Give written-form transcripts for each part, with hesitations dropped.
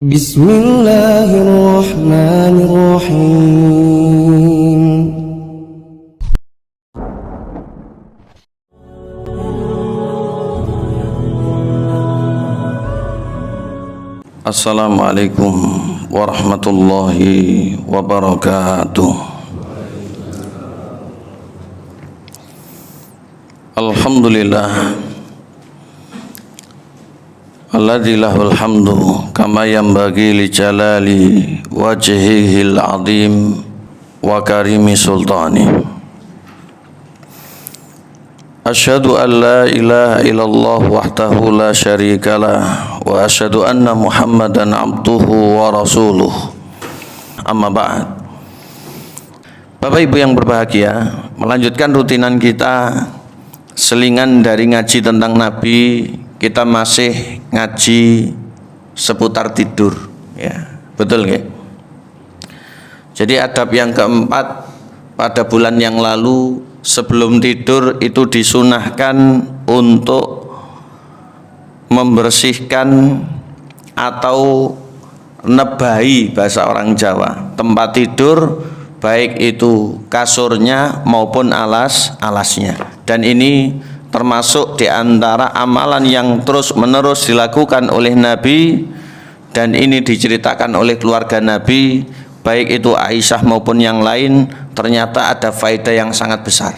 Bismillahirrahmanirrahim. Assalamualaikum warahmatullahi wabarakatuh. Alhamdulillah alladzi lahul hamdu kama yanbaghi li jalali wajhihil azim wa karimi sultani. Asyhadu an la ilaha illallah wahdahu la syarikalah wa asyhadu anna Muhammadan abduhu wa rasuluh. Amma ba'd. Bapak Ibu yang berbahagia, melanjutkan rutinan kita selingan dari ngaji tentang Nabi. Kita masih ngaji seputar tidur, ya, betul nggak? Jadi adab yang keempat pada bulan yang lalu, sebelum tidur itu disunahkan untuk membersihkan atau nebahi bahasa orang Jawa tempat tidur, baik itu kasurnya maupun alasnya. Dan ini termasuk di antara amalan yang terus menerus dilakukan oleh Nabi, dan ini diceritakan oleh keluarga Nabi, baik itu Aisyah maupun yang lain. Ternyata ada faedah yang sangat besar,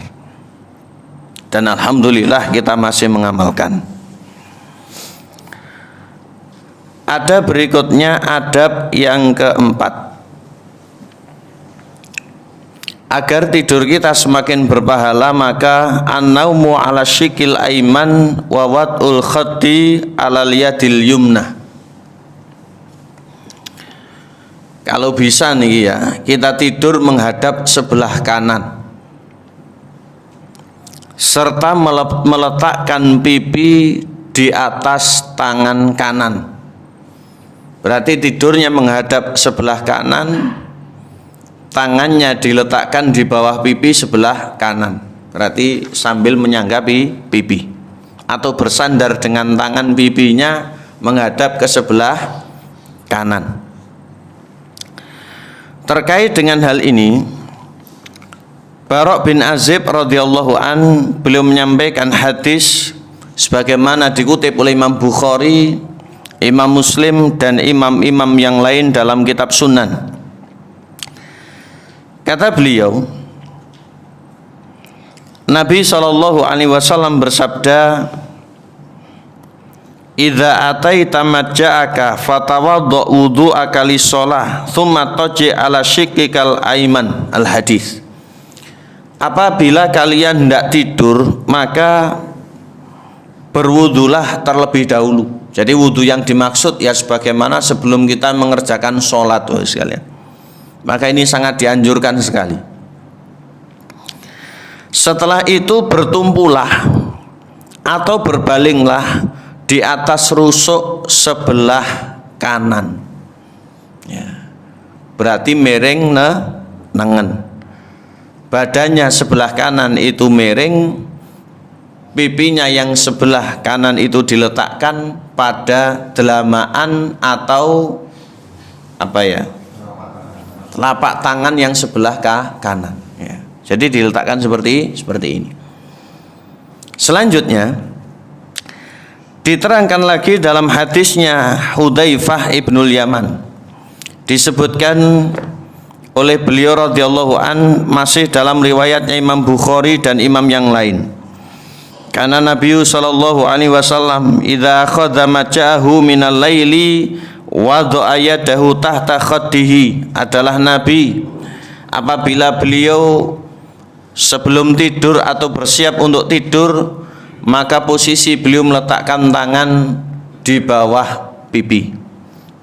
dan alhamdulillah kita masih mengamalkan. Ada berikutnya adab yang keempat. Agar tidur kita semakin berpahala, maka an-naumu ala syikil aiman wa wad'ul khaddi ala liyadil yumna. Kalau bisa nih ya, kita tidur menghadap sebelah kanan serta meletakkan pipi di atas tangan kanan. Berarti tidurnya menghadap sebelah kanan, tangannya diletakkan di bawah pipi sebelah kanan, berarti sambil menyanggapi pipi, atau bersandar dengan tangan pipinya menghadap ke sebelah kanan. Terkait dengan hal ini, Barok bin Azib radhiyallahu an, beliau menyampaikan hadis sebagaimana dikutip oleh Imam Bukhari, Imam Muslim, dan imam-imam yang lain dalam kitab Sunan. Kata beliau, Nabi SAW bersabda, "Idza ataita majja'aka fatawadda wudu'aka lis-shalah, tsumma taji ala shiqqikal aiman." Al-hadis. Apabila kalian hendak tidur, maka berwudulah terlebih dahulu. Jadi wudu yang dimaksud ya sebagaimana sebelum kita mengerjakan sholat, sekalian. Maka ini sangat dianjurkan sekali. Setelah itu bertumpulah atau berbalinglah di atas rusuk sebelah kanan, ya. Berarti miring nengen. Badannya sebelah kanan itu miring, pipinya yang sebelah kanan itu diletakkan pada delamaan atau telapak tangan yang sebelah kanan, ya. Jadi diletakkan seperti ini. Selanjutnya diterangkan lagi dalam hadisnya Hudzaifah ibnul Yaman, disebutkan oleh beliau radhiyallahu an, masih dalam riwayatnya Imam Bukhari dan imam yang lain. Karena Nabi sallallahu alaihi wasallam idza akhadha majahu minal laili wada'a yadahu tahta khaddihi, adalah Nabi apabila beliau sebelum tidur atau bersiap untuk tidur, maka posisi beliau meletakkan tangan di bawah pipi,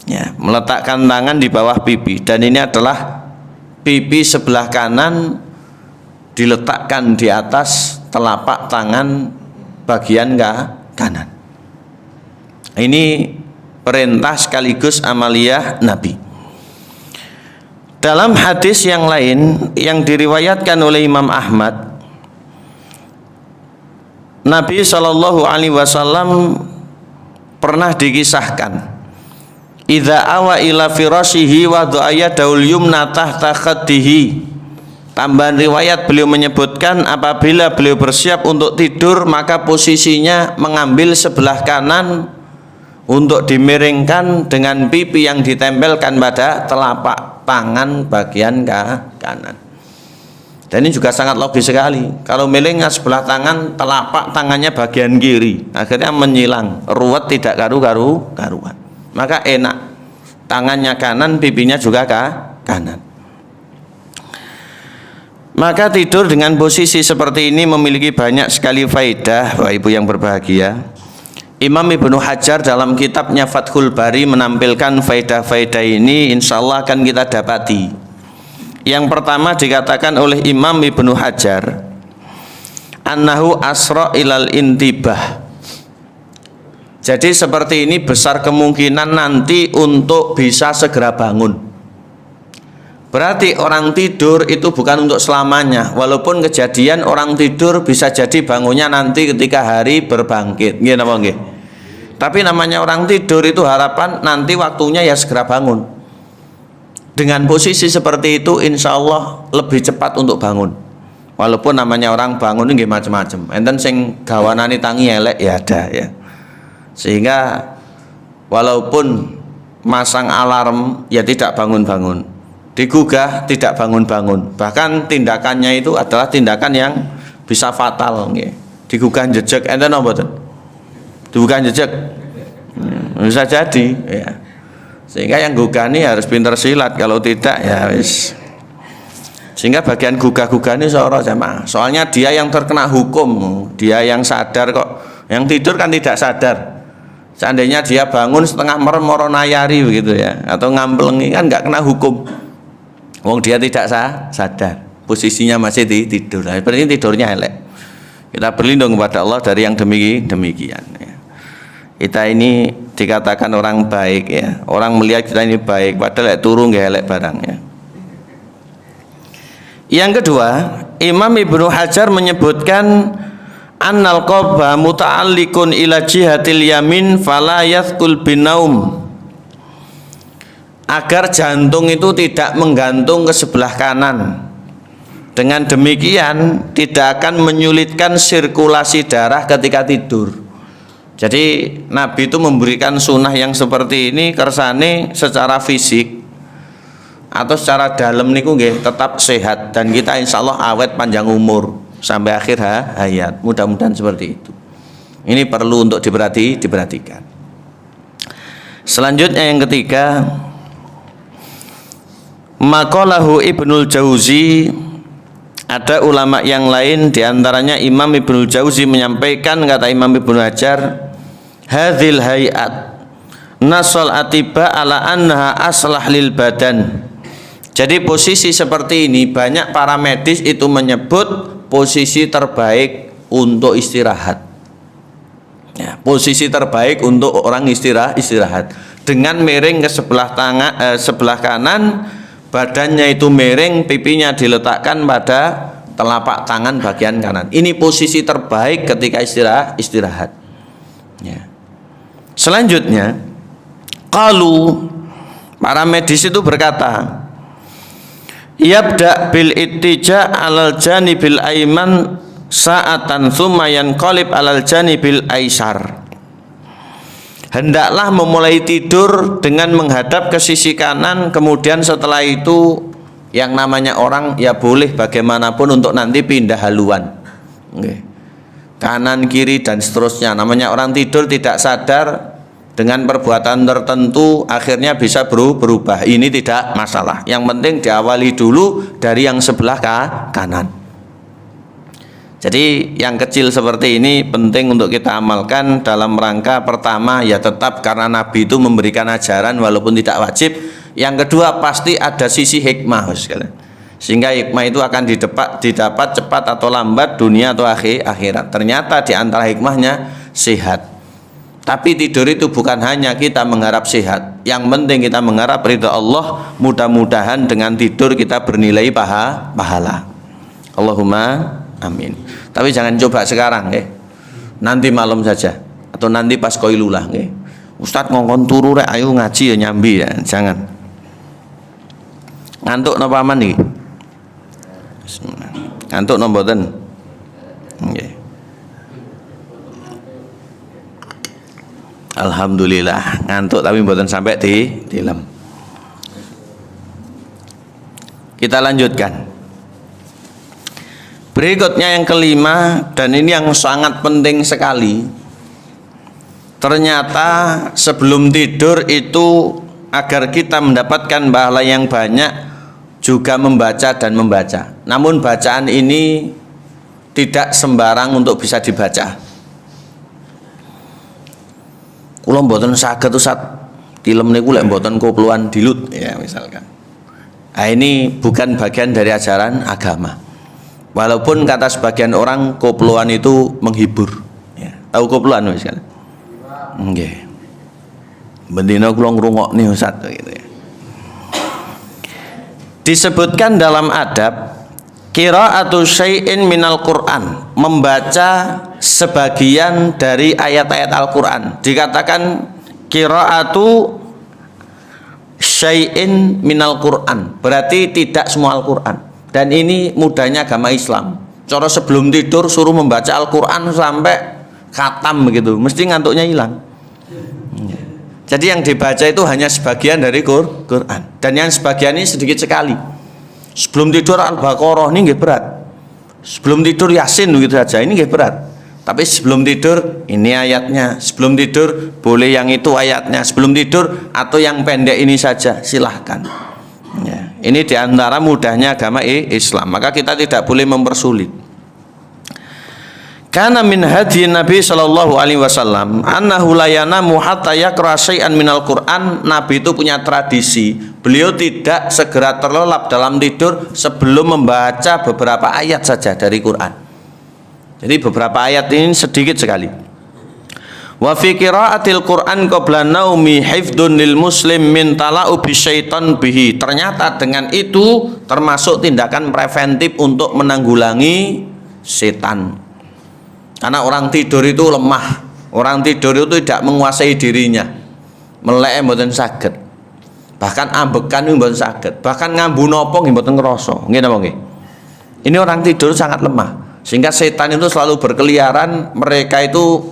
ya, meletakkan tangan di bawah pipi. Dan ini adalah pipi sebelah kanan diletakkan di atas telapak tangan bagian kanan. Ini perintah sekaligus amaliyah Nabi. Dalam hadis yang lain yang diriwayatkan oleh Imam Ahmad, Nabi SAW pernah dikisahkan idza awa ila firashihi wa du'aya daul yumna tahta khaddihi. Tambahan riwayat beliau menyebutkan apabila beliau bersiap untuk tidur maka posisinya mengambil sebelah kanan untuk dimiringkan dengan pipi yang ditempelkan pada telapak tangan bagian kanan. Dan ini juga sangat logis sekali. Kalau milingnya sebelah tangan, telapak tangannya bagian kiri, akhirnya menyilang, ruwet, tidak karuan. Maka enak, tangannya kanan, pipinya juga kanan. Maka tidur dengan posisi seperti ini memiliki banyak sekali faedah, Bapak Ibu yang berbahagia. Imam Ibnu Hajar dalam kitabnya Fathul Bari menampilkan faedah-faedah ini, insya Allah akan kita dapati. Yang pertama dikatakan oleh Imam Ibnu Hajar, annahu asra ilal intibah. Jadi seperti ini besar kemungkinan nanti untuk bisa segera bangun. Berarti orang tidur itu bukan untuk selamanya. Walaupun kejadian orang tidur bisa jadi bangunnya nanti ketika hari berbangkit. Nggih napa nggih? Tapi namanya orang tidur itu harapan nanti waktunya ya segera bangun. Dengan posisi seperti itu insya Allah lebih cepat untuk bangun. Walaupun namanya orang bangun ini macam-macam. Enten sing gawanane tangi elek ya ada ya. Sehingga walaupun masang alarm ya tidak bangun-bangun. Digugah tidak bangun-bangun. Bahkan tindakannya itu adalah tindakan yang bisa fatal nggih. Digugah jejeg enten apa mboten? Digugah jejeg. Bisa jadi ya. Sehingga yang gugah ini harus pinter silat, kalau tidak ya wis. Sehingga bagian gugah-gugah ini seorang jamaah. Soalnya dia yang terkena hukum, dia yang sadar kok. Yang tidur kan tidak sadar. Seandainya dia bangun setengah merem moro nayari begitu ya, atau ngambelengi kan nggak kena hukum. Wong dia tidak sadar, posisinya masih tidur. Nah, seperti ini tidurnya elek. Kita berlindung kepada Allah dari yang demikian. Ya. Kita ini dikatakan orang baik ya, orang melihat kita ini baik padahal turun nggak elek barangnya. Yang kedua, Imam Ibnu Hajar menyebutkan annal qabha muta'alliqun ila jihatil yamin fala yathqul binaum. Agar jantung itu tidak menggantung ke sebelah kanan. Dengan demikian tidak akan menyulitkan sirkulasi darah ketika tidur. Jadi Nabi itu memberikan sunnah yang seperti ini kersane secara fisik atau secara dalam niku nggih tetap sehat dan kita insya Allah awet panjang umur sampai akhir hayat. Mudah-mudahan seperti itu. Ini perlu untuk diperhatikan. Selanjutnya yang ketiga, maqalahu Ibnul Jauzi. Ada ulama yang lain diantaranya Imam Ibnul Jauzi menyampaikan, kata Imam Ibnu Hajar, hadhil hayat nasol atiba ala anha aslah lil badan. Jadi posisi seperti ini banyak para medis itu menyebut posisi terbaik untuk istirahat ya, posisi terbaik untuk orang istirahat dengan miring ke sebelah kanan, badannya itu miring, pipinya diletakkan pada telapak tangan bagian kanan. Ini posisi terbaik ketika istirahat ya. Selanjutnya, qalu, para medis itu berkata, yabda bil ittija alal janibil aiman sa'atan thumma yanqalib alal janibil aisar. Hendaklah memulai tidur dengan menghadap ke sisi kanan, kemudian setelah itu yang namanya orang ya boleh bagaimanapun untuk nanti pindah haluan. Okay. Kanan kiri dan seterusnya. Namanya orang tidur tidak sadar dengan perbuatan tertentu akhirnya bisa berubah. Ini tidak masalah. Yang penting diawali dulu dari yang sebelah kanan. Jadi yang kecil seperti ini penting untuk kita amalkan dalam rangka pertama ya tetap karena Nabi itu memberikan ajaran walaupun tidak wajib. Yang kedua pasti ada sisi hikmah sekalian. Sehingga hikmah itu akan didapat cepat atau lambat dunia atau akhirat. Ternyata di antara hikmahnya sehat. Tapi tidur itu bukan hanya kita mengharap sehat. Yang penting kita mengharap ridha Allah. Mudah-mudahan dengan tidur kita bernilai pahala. Allahumma amin. Tapi jangan coba sekarang nanti malam saja atau nanti pas qailulah Ustaz ngongkon turu rek ayo ngaji ya nyambi ya, jangan. Ngantuk napa aman iki? Bismillah. Ngantuk napa mboten? Nggih. Alhamdulillah ngantuk tapi mboten sampai dilem. Kita lanjutkan. Berikutnya yang kelima, dan ini yang sangat penting sekali. Ternyata sebelum tidur itu agar kita mendapatkan pahala yang banyak juga membaca dan membaca. Namun bacaan ini tidak sembarang untuk bisa dibaca. Kula mboten saged Ustaz, tilem niku lek mboten koploan dilut ya misalkan. Nah, ini bukan bagian dari ajaran agama. Walaupun kata sebagian orang koploan itu menghibur. Ya, tahu koploan misalkan? Nggih. Bendina kula ngrungokne Ustaz gitu ya. Disebutkan dalam adab qiraatu syai'in minal Qur'an, membaca sebagian dari ayat-ayat Al-Qur'an. Dikatakan qiraatu syai'in minal Qur'an, berarti tidak semua Al-Qur'an. Dan ini mudahnya agama Islam. Cara sebelum tidur suruh membaca Al-Qur'an sampai khatam begitu, mesti ngantuknya hilang. Jadi yang dibaca itu hanya sebagian dari Quran, dan yang sebagian ini sedikit sekali. Sebelum tidur Al-Baqarah ini nggih berat. Sebelum tidur Yasin begitu saja, ini nggih berat. Tapi sebelum tidur ini ayatnya, sebelum tidur boleh yang itu ayatnya, sebelum tidur atau yang pendek ini saja silahkan. Ya, ini diantara mudahnya agama Islam. Maka kita tidak boleh mempersulit. Kana min hadi Nabi sallallahu alaihi wasallam annahu la yanamu hatta yaqra syai'an minal Qur'an. Nabi itu punya tradisi, beliau tidak segera terlelap dalam tidur sebelum membaca beberapa ayat saja dari Quran. Jadi beberapa ayat ini sedikit sekali. Wa fi qiraatil Qur'an qabla naumi hifdun lil muslim min tala'ubi syaitan bihi. Ternyata dengan itu termasuk tindakan preventif untuk menanggulangi setan. Karena orang tidur itu lemah, orang tidur itu tidak menguasai dirinya, melek mboten saged, bahkan ambekan mboten saged, bahkan ngambu nopo mboten ngrasa. Nggih napa nggih? Ini orang tidur sangat lemah, sehingga setan itu selalu berkeliaran. Mereka itu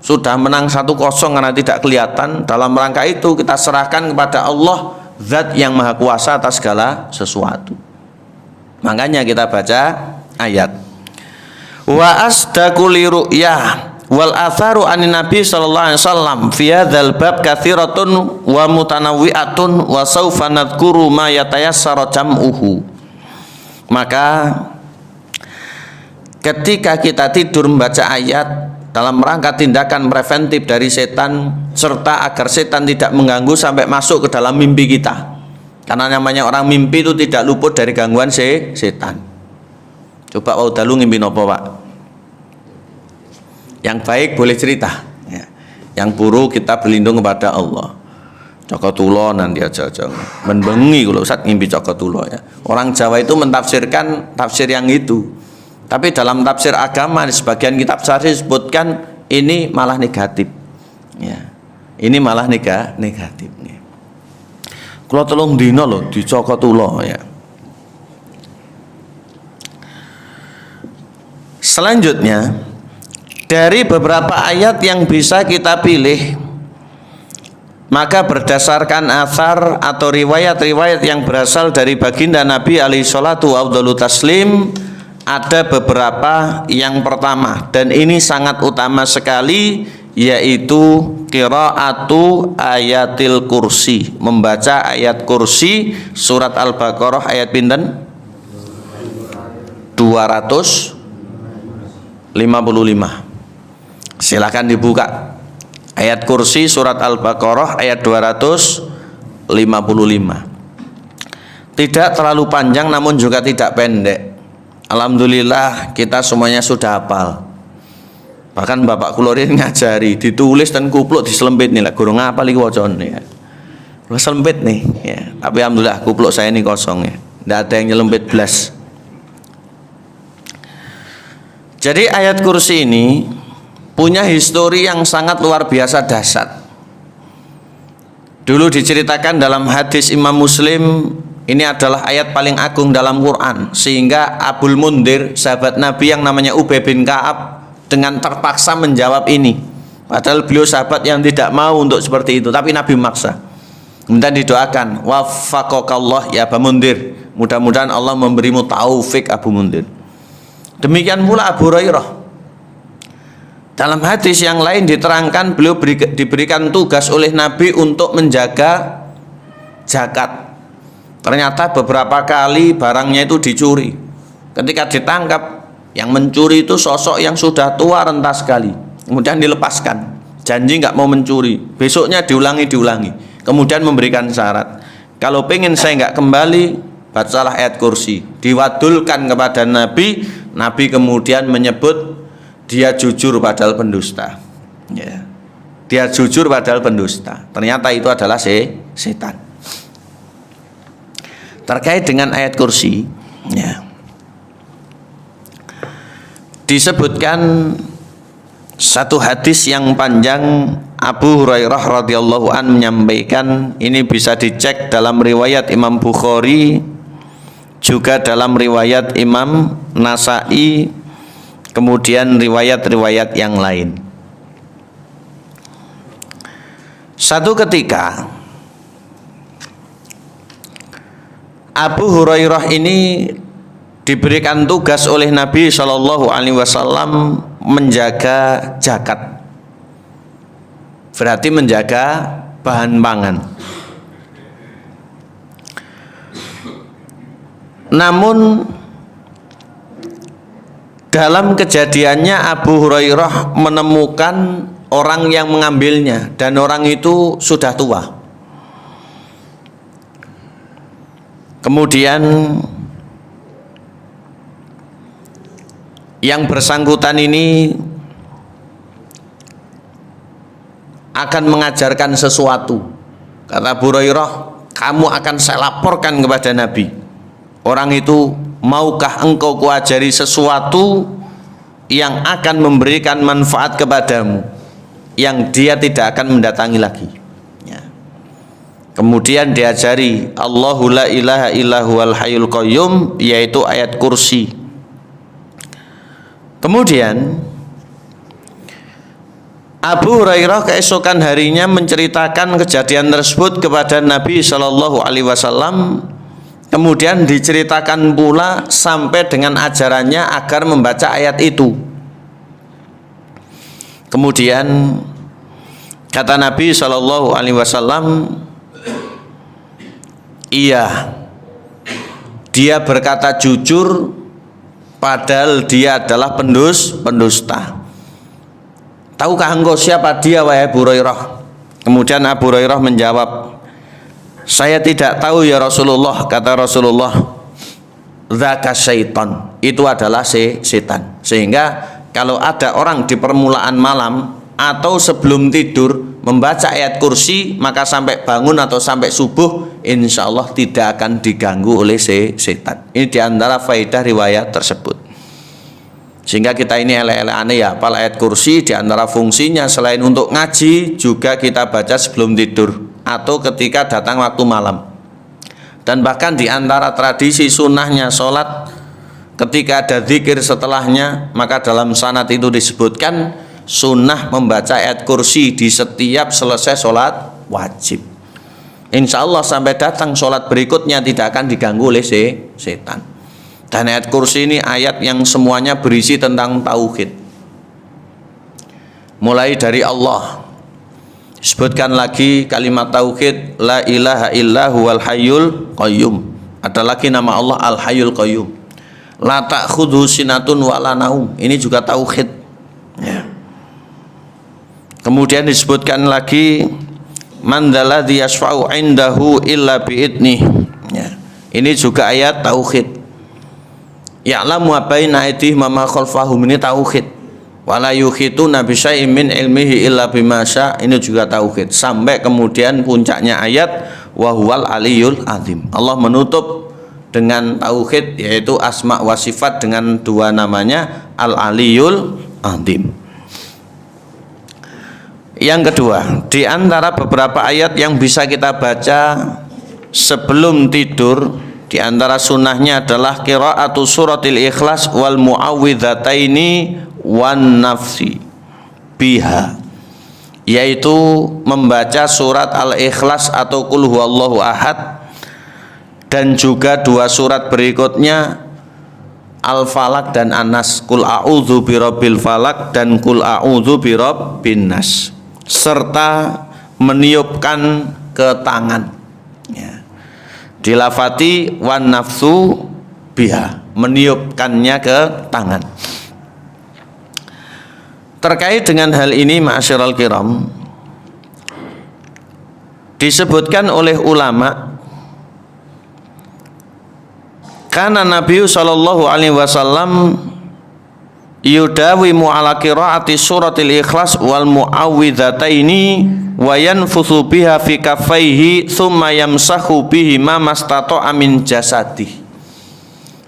sudah menang 1-0 karena tidak kelihatan. Dalam rangka itu kita serahkan kepada Allah, Zat yang Maha Kuasa atas segala sesuatu. Makanya kita baca ayat. Wa asdaqu li ru'yah wal atharu anin nabi sallallahu alaihi wasallam fi hadzal bab katsiratun wa mutanawwi'atun wa saufa nadhkuru ma yatayassara jam'uhu. Maka ketika kita tidur membaca ayat dalam rangka tindakan preventif dari setan, serta agar setan tidak mengganggu sampai masuk ke dalam mimpi kita. Karena namanya orang mimpi itu tidak luput dari gangguan setan. Coba wau dalu ngimpi nopo Pak? Yang baik boleh cerita ya. Yang buruk kita berlindung kepada Allah. Coko tulo nanti aja menbengi kalau Ustaz ngimpi coko tulo ya. Orang Jawa itu mentafsirkan tafsir yang itu. Tapi dalam tafsir agama di sebagian kitab syarih disebutkan ini malah negatif. Ya. Ini malah negatif nih. Kula telung dina lho dicoko tulo ya. Selanjutnya, dari beberapa ayat yang bisa kita pilih, maka berdasarkan athar atau riwayat-riwayat yang berasal dari baginda Nabi alaihi salatu afdalu taslim, ada beberapa. Yang pertama, dan ini sangat utama sekali, yaitu qiraatu ayatil kursi, membaca ayat kursi surat Al-Baqarah ayat pinten? 255. Silakan dibuka ayat kursi surat Al-Baqarah ayat 255. Tidak terlalu panjang namun juga tidak pendek. Alhamdulillah kita semuanya sudah hafal. Bahkan Bapak Kulorin ngajari, ditulis dan kupluk diselempit nih lah, gurung apa lagi wacone ya. Selempit nih ya. Tapi alhamdulillah kupluk saya ini kosong ya. Tidak ada yang nyelempit belas. Jadi ayat kursi ini punya histori yang sangat luar biasa dahsyat. Dulu diceritakan dalam hadis Imam Muslim, ini adalah ayat paling agung dalam Quran, sehingga Abul Mundir, sahabat Nabi yang namanya Ubay bin Ka'ab, dengan terpaksa menjawab ini. Padahal beliau sahabat yang tidak mau untuk seperti itu, tapi Nabi memaksa. Kemudian didoakan, waffaqakallah ya Abu Mundir, mudah-mudahan Allah memberimu taufik Abu Mundir. Demikian pula Abu Hurairah. Dalam hadis yang lain diterangkan beliau diberikan tugas oleh Nabi untuk menjaga zakat. Ternyata beberapa kali barangnya itu dicuri. Ketika ditangkap, yang mencuri itu sosok yang sudah tua renta sekali. Kemudian dilepaskan, janji nggak mau mencuri. Besoknya diulangi. Kemudian memberikan syarat, kalau pengen saya nggak kembali, bacalah ayat kursi. Diwadulkan kepada Nabi. Nabi kemudian menyebut dia jujur padahal pendusta. Ya. Dia jujur padahal pendusta. Ternyata itu adalah setan. Terkait dengan ayat kursi, ya, disebutkan satu hadis yang panjang. Abu Hurairah radhiyallahu an menyampaikan, ini bisa dicek dalam riwayat Imam Bukhari, juga dalam riwayat Imam Nasa'i, kemudian riwayat-riwayat yang lain. Satu ketika Abu Hurairah ini diberikan tugas oleh Nabi Shallallahu Alaihi Wasallam menjaga zakat, berarti menjaga bahan pangan. Namun dalam kejadiannya Abu Hurairah menemukan orang yang mengambilnya, dan orang itu sudah tua. Kemudian yang bersangkutan ini akan mengajarkan sesuatu. Kata Abu Hurairah, kamu akan saya laporkan kepada Nabi. Orang itu, maukah engkau kuajari sesuatu yang akan memberikan manfaat kepadamu, yang dia tidak akan mendatangi lagi. Kemudian diajari Allahu la ilaha illa huwal hayyul qayyum, yaitu ayat kursi. Kemudian Abu Hurairah keesokan harinya menceritakan kejadian tersebut kepada Nabi Shallallahu Alaihi Wasallam. Kemudian diceritakan pula sampai dengan ajarannya agar membaca ayat itu. Kemudian kata Nabi Shallallahu Alaihi Wasallam, iya, dia berkata jujur padahal dia adalah pendusta. Tahukah engkau siapa dia, wahai Abu Hurairah? Kemudian Abu Hurairah menjawab, saya tidak tahu ya Rasulullah. Kata Rasulullah, dzaka syaitan, itu adalah setan. Sehingga kalau ada orang di permulaan malam atau sebelum tidur membaca ayat kursi, maka sampai bangun atau sampai subuh insya Allah tidak akan diganggu oleh setan. Ini diantara faedah riwayat tersebut. Sehingga kita ini elek-elekane ya hafal ayat kursi, diantara fungsinya selain untuk ngaji, juga kita baca sebelum tidur atau ketika datang waktu malam. Dan bahkan diantara tradisi sunnahnya sholat, ketika ada zikir setelahnya, maka dalam sanad itu disebutkan sunnah membaca ayat kursi di setiap selesai sholat wajib. Insya Allah sampai datang sholat berikutnya tidak akan diganggu oleh setan. Dan ayat kursi ini ayat yang semuanya berisi tentang tauhid. Mulai dari Allah, disebutkan lagi kalimat tauhid, la ilaha illa huwal hayyul qayyum. Ada lagi nama Allah al hayyul qayyum. La ta'khudhu sinatun wa la naum. Ini juga tauhid, ya. Kemudian disebutkan lagi, man dzalladzi yashfa'u 'indahu illa bi'idnih, ya. Ini juga ayat tauhid. Ya'lamu ma baina aydihim wa ma khalfahum, ini tauhid. Wala yuhituna bi syai'in min ilmihi illa bima syaa, ini juga tauhid. Sampai kemudian puncaknya ayat wa huwal aliyul azim. Allah menutup dengan tauhid, yaitu asma wa sifat dengan dua namanya, al aliyul azim. Yang kedua, di antara beberapa ayat yang bisa kita baca sebelum tidur, di antara sunnahnya adalah qiraatu suratil ikhlas wal muawwidhataini wan nafsi biha, yaitu membaca surat al-ikhlas atau qul huwallahu ahad, dan juga dua surat berikutnya al-falak dan an-nas, qul a'udzu birabbil falak dan qul a'udzu birabbin nas, serta meniupkan ke tangan, ya. Dilafati wan nafsu biha, meniupkannya ke tangan. Terkait dengan hal ini ma'asyiral kiram, disebutkan oleh ulama, karena Nabi sallallahu alaihi wasallam yudawimu ala qiraati suratil ikhlas wal muawwidhataini wa yanfuthu biha fi kaffaihi thumma yamsahu bihi ma mastata'a min jasadi.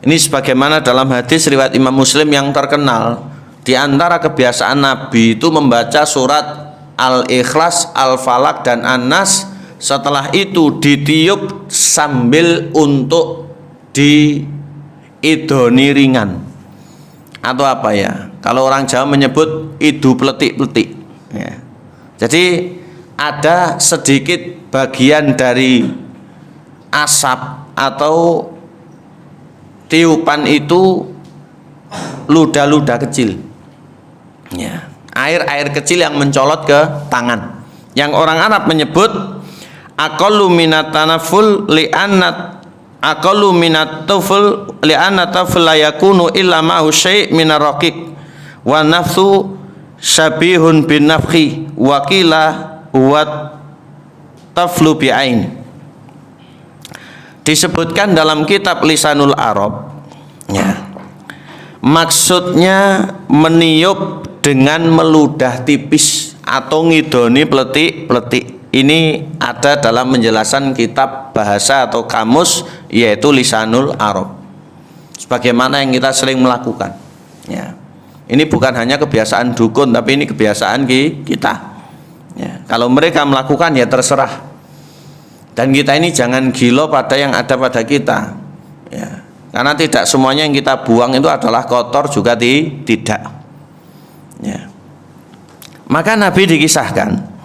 Ini sebagaimana dalam hadis riwayat Imam Muslim yang terkenal, di antara kebiasaan Nabi itu membaca surat Al-Ikhlas, Al-Falak dan An-Nas, setelah itu ditiup sambil untuk diidoni ringan. Atau apa ya, kalau orang Jawa menyebut idu pletik-pletik, ya. Jadi ada sedikit bagian dari asap atau tiupan itu ludah-ludah kecil, ya, air kecil yang mencolot ke tangan, yang orang Arab menyebut aqallu minat tanaful li'annat aqallu minat tuful li'anna taful la yakunu illa ma'hu syai' minar raqiq wa nafsu syabihun bin nafhi wa qila wa taflu bi'ain. Disebutkan dalam kitab Lisanul Arab, ya, maksudnya meniup dengan meludah tipis atau ngidoni pletik-pletik. Ini ada dalam penjelasan kitab bahasa atau kamus, yaitu Lisanul Arab, sebagaimana yang kita sering melakukan, ya. Ini bukan hanya kebiasaan dukun, tapi ini kebiasaan kita, ya. Kalau mereka melakukan ya terserah, dan kita ini jangan gila pada yang ada pada kita, ya. Karena tidak semuanya yang kita buang itu adalah kotor juga tidak, ya. Maka Nabi dikisahkan,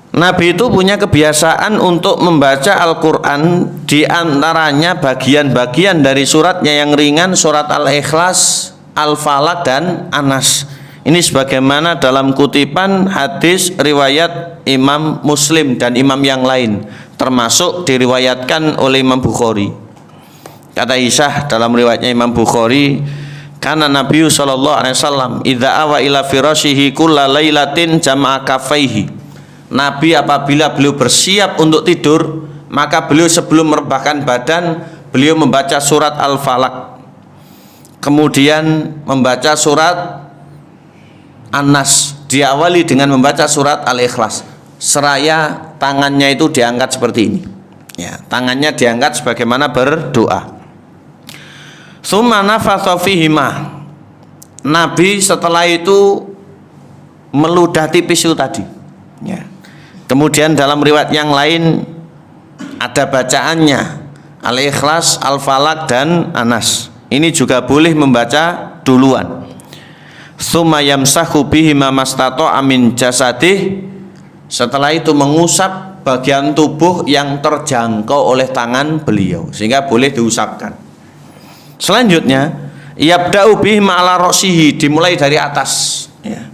Nabi itu punya kebiasaan untuk membaca Al-Quran, diantaranya bagian-bagian dari suratnya yang ringan, surat Al-Ikhlas, Al-Falak dan An-Nas. Ini sebagaimana dalam kutipan hadis riwayat Imam Muslim dan imam yang lain, termasuk diriwayatkan oleh Imam Bukhari. Kata Aisyah dalam riwayatnya Imam Bukhari, karena Nabi sallallahu alaihi wasallam idza awa ila firashihi kulla lailatin jama'a kaffaihi. Nabi apabila beliau bersiap untuk tidur, maka beliau sebelum merebahkan badan, beliau membaca surat Al-Falak, kemudian membaca surat An-Nas, diawali dengan membaca surat Al-Ikhlas, seraya tangannya itu diangkat seperti ini, ya, tangannya diangkat sebagaimana berdoa. Tsumma nafatha fihima, Nabi setelah itu meludah tipis itu tadi, ya. Kemudian dalam riwayat yang lain ada bacaannya Al-Ikhlas, Al-Falak dan An-Nas. Ini juga boleh membaca duluan. Tsumma yamsahu bihi ma mastata'a min jasadih, setelah itu mengusap bagian tubuh yang terjangkau oleh tangan beliau, sehingga boleh diusapkan. Selanjutnya yabda'u bihi ma'ala ra'sihi, dimulai dari atas, ya.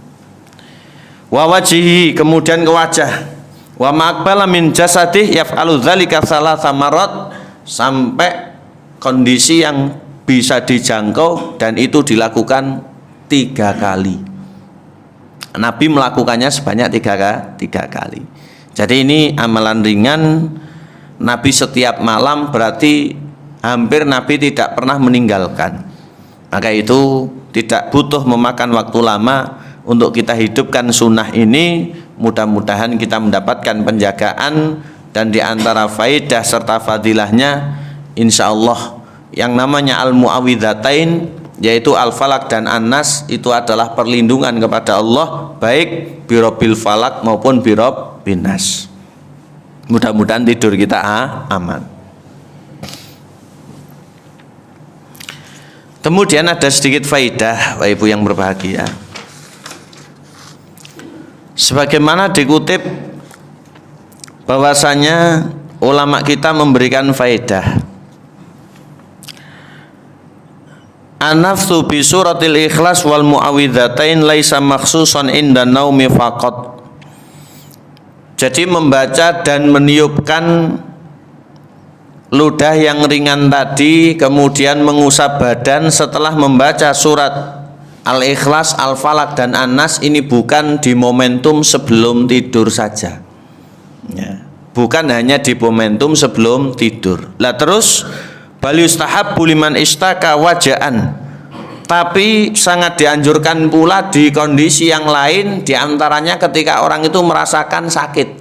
Wa wajhihi, kemudian ke wajah. Wa ma'aqbala min jasadih yaf'alu dzalika tsalatsa marat, sampai kondisi yang bisa dijangkau, dan itu dilakukan 3 kali. Nabi melakukannya sebanyak 3 kali. Jadi ini amalan ringan Nabi setiap malam, berarti hampir Nabi tidak pernah meninggalkan. Maka itu tidak butuh memakan waktu lama untuk kita hidupkan sunnah ini. Mudah-mudahan kita mendapatkan penjagaan, dan diantara faidah serta fadilahnya, insya Allah yang namanya al-muawwidhatain yaitu Al-Falaq dan An-Nas, itu adalah perlindungan kepada Allah, baik birabbil falak maupun birabbin nas. Mudah-mudahan tidur kita aman. Kemudian ada sedikit faidah, Bapak Ibu yang berbahagia. Sebagaimana dikutip bahwasanya ulama kita memberikan faedah, an-nafsu bi suratil ikhlas wal muawwidzatain laisa makhsusan inda naumi faqat. Jadi membaca dan meniupkan ludah yang ringan tadi, kemudian mengusap badan setelah membaca surat Al-Ikhlas, Al-Falaq dan An-Nas, ini bukan di momentum sebelum tidur saja ya. Bukan hanya di momentum sebelum tidur. Lah terus bal yustahabbu liman istaka waja'an, tapi sangat dianjurkan pula di kondisi yang lain, diantaranya ketika orang itu merasakan sakit,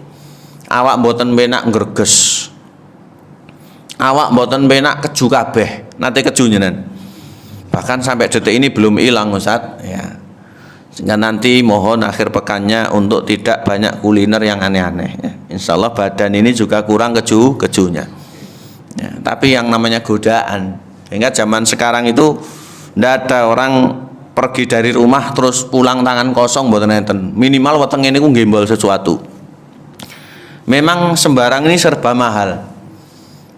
awak mboten penak ngreges, awak mboten penak keju kabeh, nanti keju jenengan. Bahkan sampai detik ini belum hilang Ustaz ya. Sehingga nanti mohon akhir pekannya untuk tidak banyak kuliner yang aneh-aneh ya. Insya Allah badan ini juga kurang kejunya ya. Tapi yang namanya godaan, sehingga zaman sekarang itu ndak ada orang pergi dari rumah terus pulang tangan kosong, mboten enten. Minimal wetenge niku nggembol sesuatu. Memang sembarang ini serba mahal.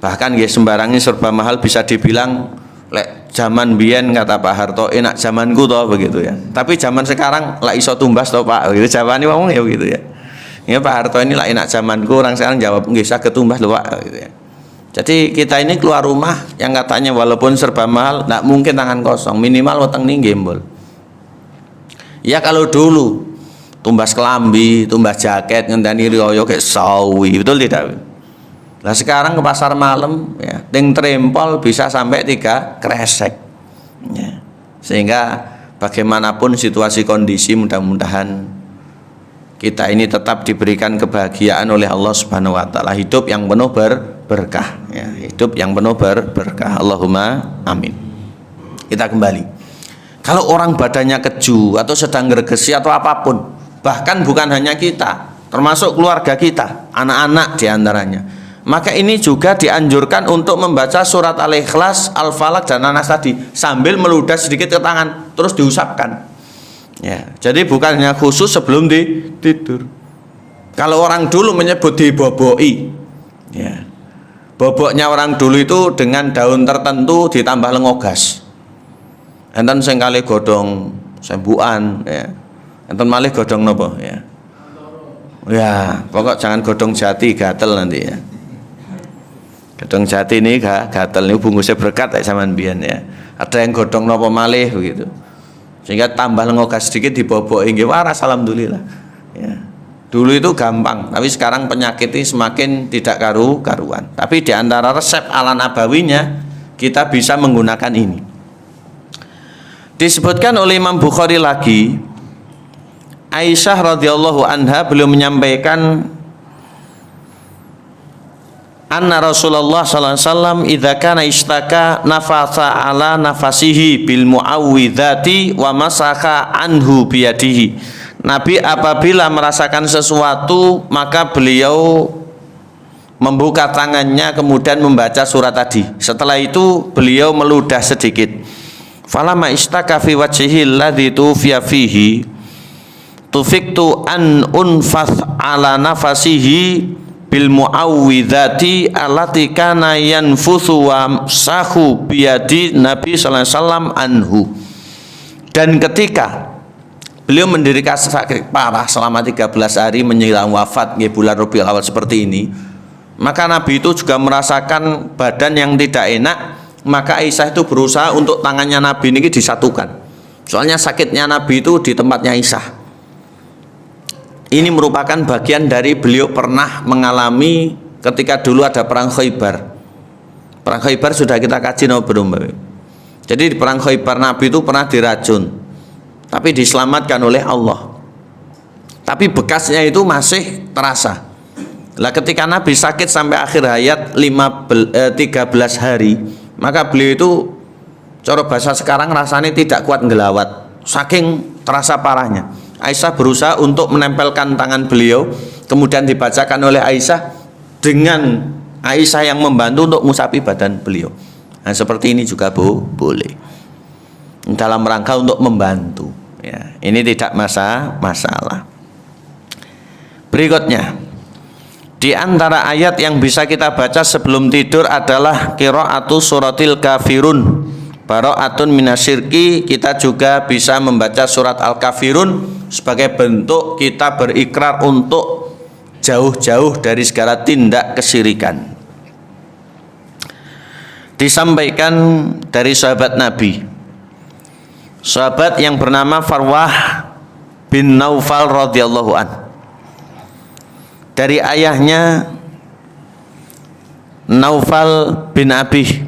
Bahkan ya sembarang ini serba mahal, bisa dibilang lek zaman biyen kata Pak Harto enak zamanku toh begitu ya. Tapi zaman sekarang lah iso tumbas toh Pak, begitu jawabane wong ya begitu ya. Ya Pak Harto ini lah enak zamanku, orang sekarang jawab nggih saged tumbas lho Pak gitu ya. Jadi kita ini keluar rumah yang katanya walaupun serba mahal enggak mungkin tangan kosong, minimal weteng ning gembol. Ya kalau dulu tumbas kelambi, tumbas jaket, ngenteni riyo kayak sawi, betul tidak? Nah sekarang ke pasar malam ya, ting trempol bisa sampai 3 kresek ya. Sehingga bagaimanapun situasi kondisi, mudah-mudahan kita ini tetap diberikan kebahagiaan oleh Allah Subhanahu wa taala, hidup yang penuh berkah ya, hidup yang penuh berkah. Allahumma amin. Kita kembali. Kalau orang badannya keju atau sedang gregesi atau apapun, bahkan bukan hanya kita, termasuk keluarga kita, anak-anak diantaranya, maka ini juga dianjurkan untuk membaca surat Al-Ikhlas, Al-Falaq dan An-Nas tadi sambil meludah sedikit ke tangan, terus diusapkan ya. Jadi bukan hanya khusus sebelum tidur. Kalau orang dulu menyebut diboboi ya, boboknya orang dulu itu dengan daun tertentu ditambah lengogas. Enten sing kali godhong sembukan ya, enten malih godhong nopo ya. Ya, pokok jangan godhong jati, gatel nanti ya. Godhong jati ini gatel ini bungkusnya berkat kayak zaman biyen ya. Ada yang godhong nopo malih begitu. Sehingga tambah lengogas sedikit diboboki nggih waras, alhamdulillah. Ya. Dulu itu gampang, tapi sekarang penyakit ini semakin tidak karu-karuan. Tapi di antara resep ala nabawinya kita bisa menggunakan ini. Disebutkan oleh Imam Bukhari lagi, Aisyah radhiyallahu anha beliau menyampaikan anna Rasulullah sallallahu alaihi wasallam idza kana istaka nafatha ala nafasihi bil muawwidzati wa masaka anhu biyadihi. Nabi apabila merasakan sesuatu maka beliau membuka tangannya kemudian membaca surat tadi. Setelah itu beliau meludah sedikit. Falamma istaka fi wajhihi alladhi tufiya fihi tufiktu an unfath ala nafasihi bil muawwidzati allati kana yanfuthu wa sahu biyadi Nabi sallallahu alaihi wasallam anhu. Dan ketika beliau menderita sakit parah selama 13 hari menjelang wafat di bulan Rabiul Awal seperti ini, maka Nabi itu juga merasakan badan yang tidak enak. Maka Aisyah itu berusaha untuk tangannya Nabi ini disatukan. Soalnya sakitnya Nabi itu di tempatnya Aisyah. Ini merupakan bagian dari beliau pernah mengalami ketika dulu ada perang Khaybar. Perang Khaybar sudah kita kaji no belum? Jadi di perang Khaybar Nabi itu pernah diracun, tapi diselamatkan oleh Allah. Tapi bekasnya itu masih terasa. Lah ketika Nabi sakit sampai akhir hayat 13 hari, maka beliau itu Cara bahasa sekarang rasanya tidak kuat ngelawat, saking terasa parahnya. Aisyah berusaha untuk menempelkan tangan beliau, kemudian dibacakan oleh Aisyah dengan Aisyah yang membantu untuk ngusapi badan beliau. Nah, seperti ini juga boleh dalam rangka untuk membantu ya. Ini tidak masalah. Berikutnya, di antara ayat yang bisa kita baca sebelum tidur adalah qiraatu suratil kafirun, bara'atun minasyirki. Kita juga bisa membaca surat Al-Kafirun sebagai bentuk kita berikrar untuk jauh-jauh dari segala tindak kesyirikan. Disampaikan dari sahabat Nabi, sahabat yang bernama Farwah bin Naufal radhiyallahu an, dari ayahnya Naufal bin Abi,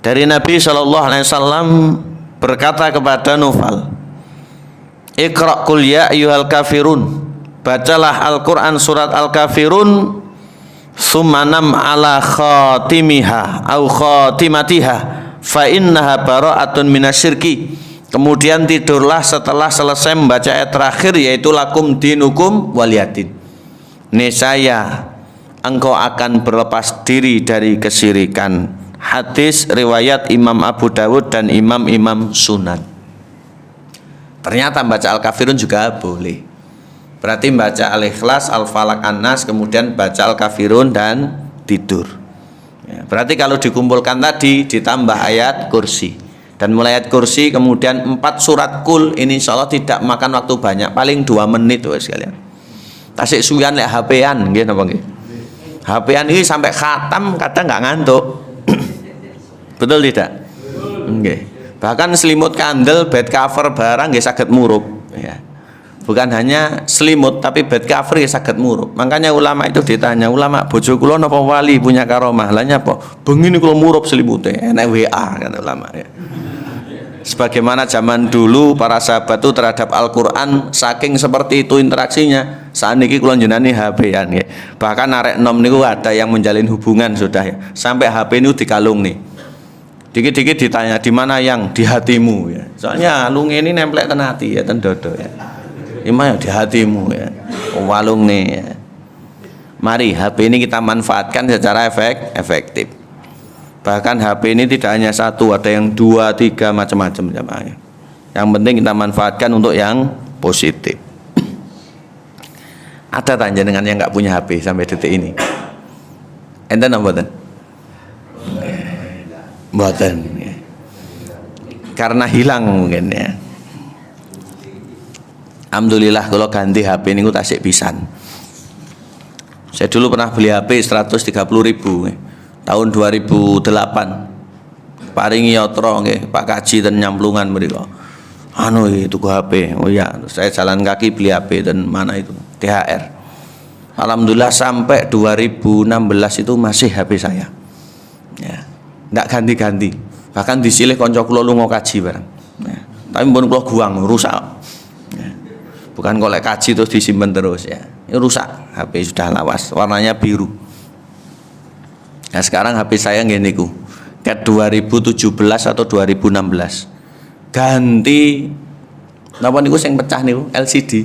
dari Nabi SAW berkata kepada Naufal, Iqra' qul ya ayyuhal kafirun, bacalah Al-Quran surat Al-Kafirun, sumanam ala khatimiha au khatimatiha fa innaha bara'atun minasyirki. Kemudian tidurlah setelah selesai membaca ayat terakhir, yaitu lakum dinukum waliyadin. Niscaya engkau akan berlepas diri dari kesyirikan. Hadis riwayat Imam Abu Dawud dan imam-imam sunan. Ternyata baca Al-Kafirun juga boleh. Berarti baca Al-Ikhlas, Al-Falaq, An-Nas, kemudian baca Al-Kafirun dan tidur ya, berarti kalau dikumpulkan tadi ditambah ayat kursi, dan mulai ayat kursi kemudian 4 surat Kul, ini insya Allah tidak makan waktu banyak, paling 2 menit sekalian. Tasik suyan lek HP-an nggih napa nggih? HP-an ini sampai khatam kadang nggak ngantuk. Betul tidak? Nggih. Bahkan selimut kandel, bed cover barang nggih saged murup ya. Bukan hanya selimut tapi bed cover ya saged murup. Makanya ulama itu ditanya, ulama bojo kula napa wali punya karomah? Lah nyapa? Bengi niku murup selimute, enek WA kata ulama ya. Sebagaimana zaman dulu para sahabat itu terhadap Al-Quran saking seperti itu interaksinya, saat ini kula jenengan HP-an ya. Bahkan arek nom niku ada yang menjalin hubungan sudah ya, sampai HP ini dikalung nih. Dikit-dikit ditanya di mana yang di hatimu ya. Soalnya lung ini nemplek ten hati ya, ten dodo ya. Ima di hatimu ya. Walung nih ya. Mari HP ini kita manfaatkan secara efektif. Bahkan HP ini tidak hanya satu, ada yang 2, 3 macam-macam jamaah. Yang penting kita manfaatkan untuk yang positif. Ada tanya dengan yang nggak punya HP sampai detik ini? Enten apa mboten? Mboten. Karena hilang mungkin ya. Alhamdulillah kalau ganti HP ini tasik pisan. Saya dulu pernah beli HP 130.000 tahun 2008. Paringi yotro nggih Pak Kaji dan nyamplungan mriko. Anu itu HP. Oh ya, saya jalan kaki beli HP dan mana itu THR. Alhamdulillah sampai 2016 itu masih HP saya. Ya, enggak ganti-ganti. Bahkan disilih kanca kula lunga kaji bareng. Ya, tapi pun kula guang rusak. Ya. Bukan golek kaji terus disimpan terus ya. Ini rusak. HP sudah lawas, warnanya biru. Nah sekarang HP saya ngene niku. Ket 2017 atau 2016. Ganti napa niku sing pecah niku LCD.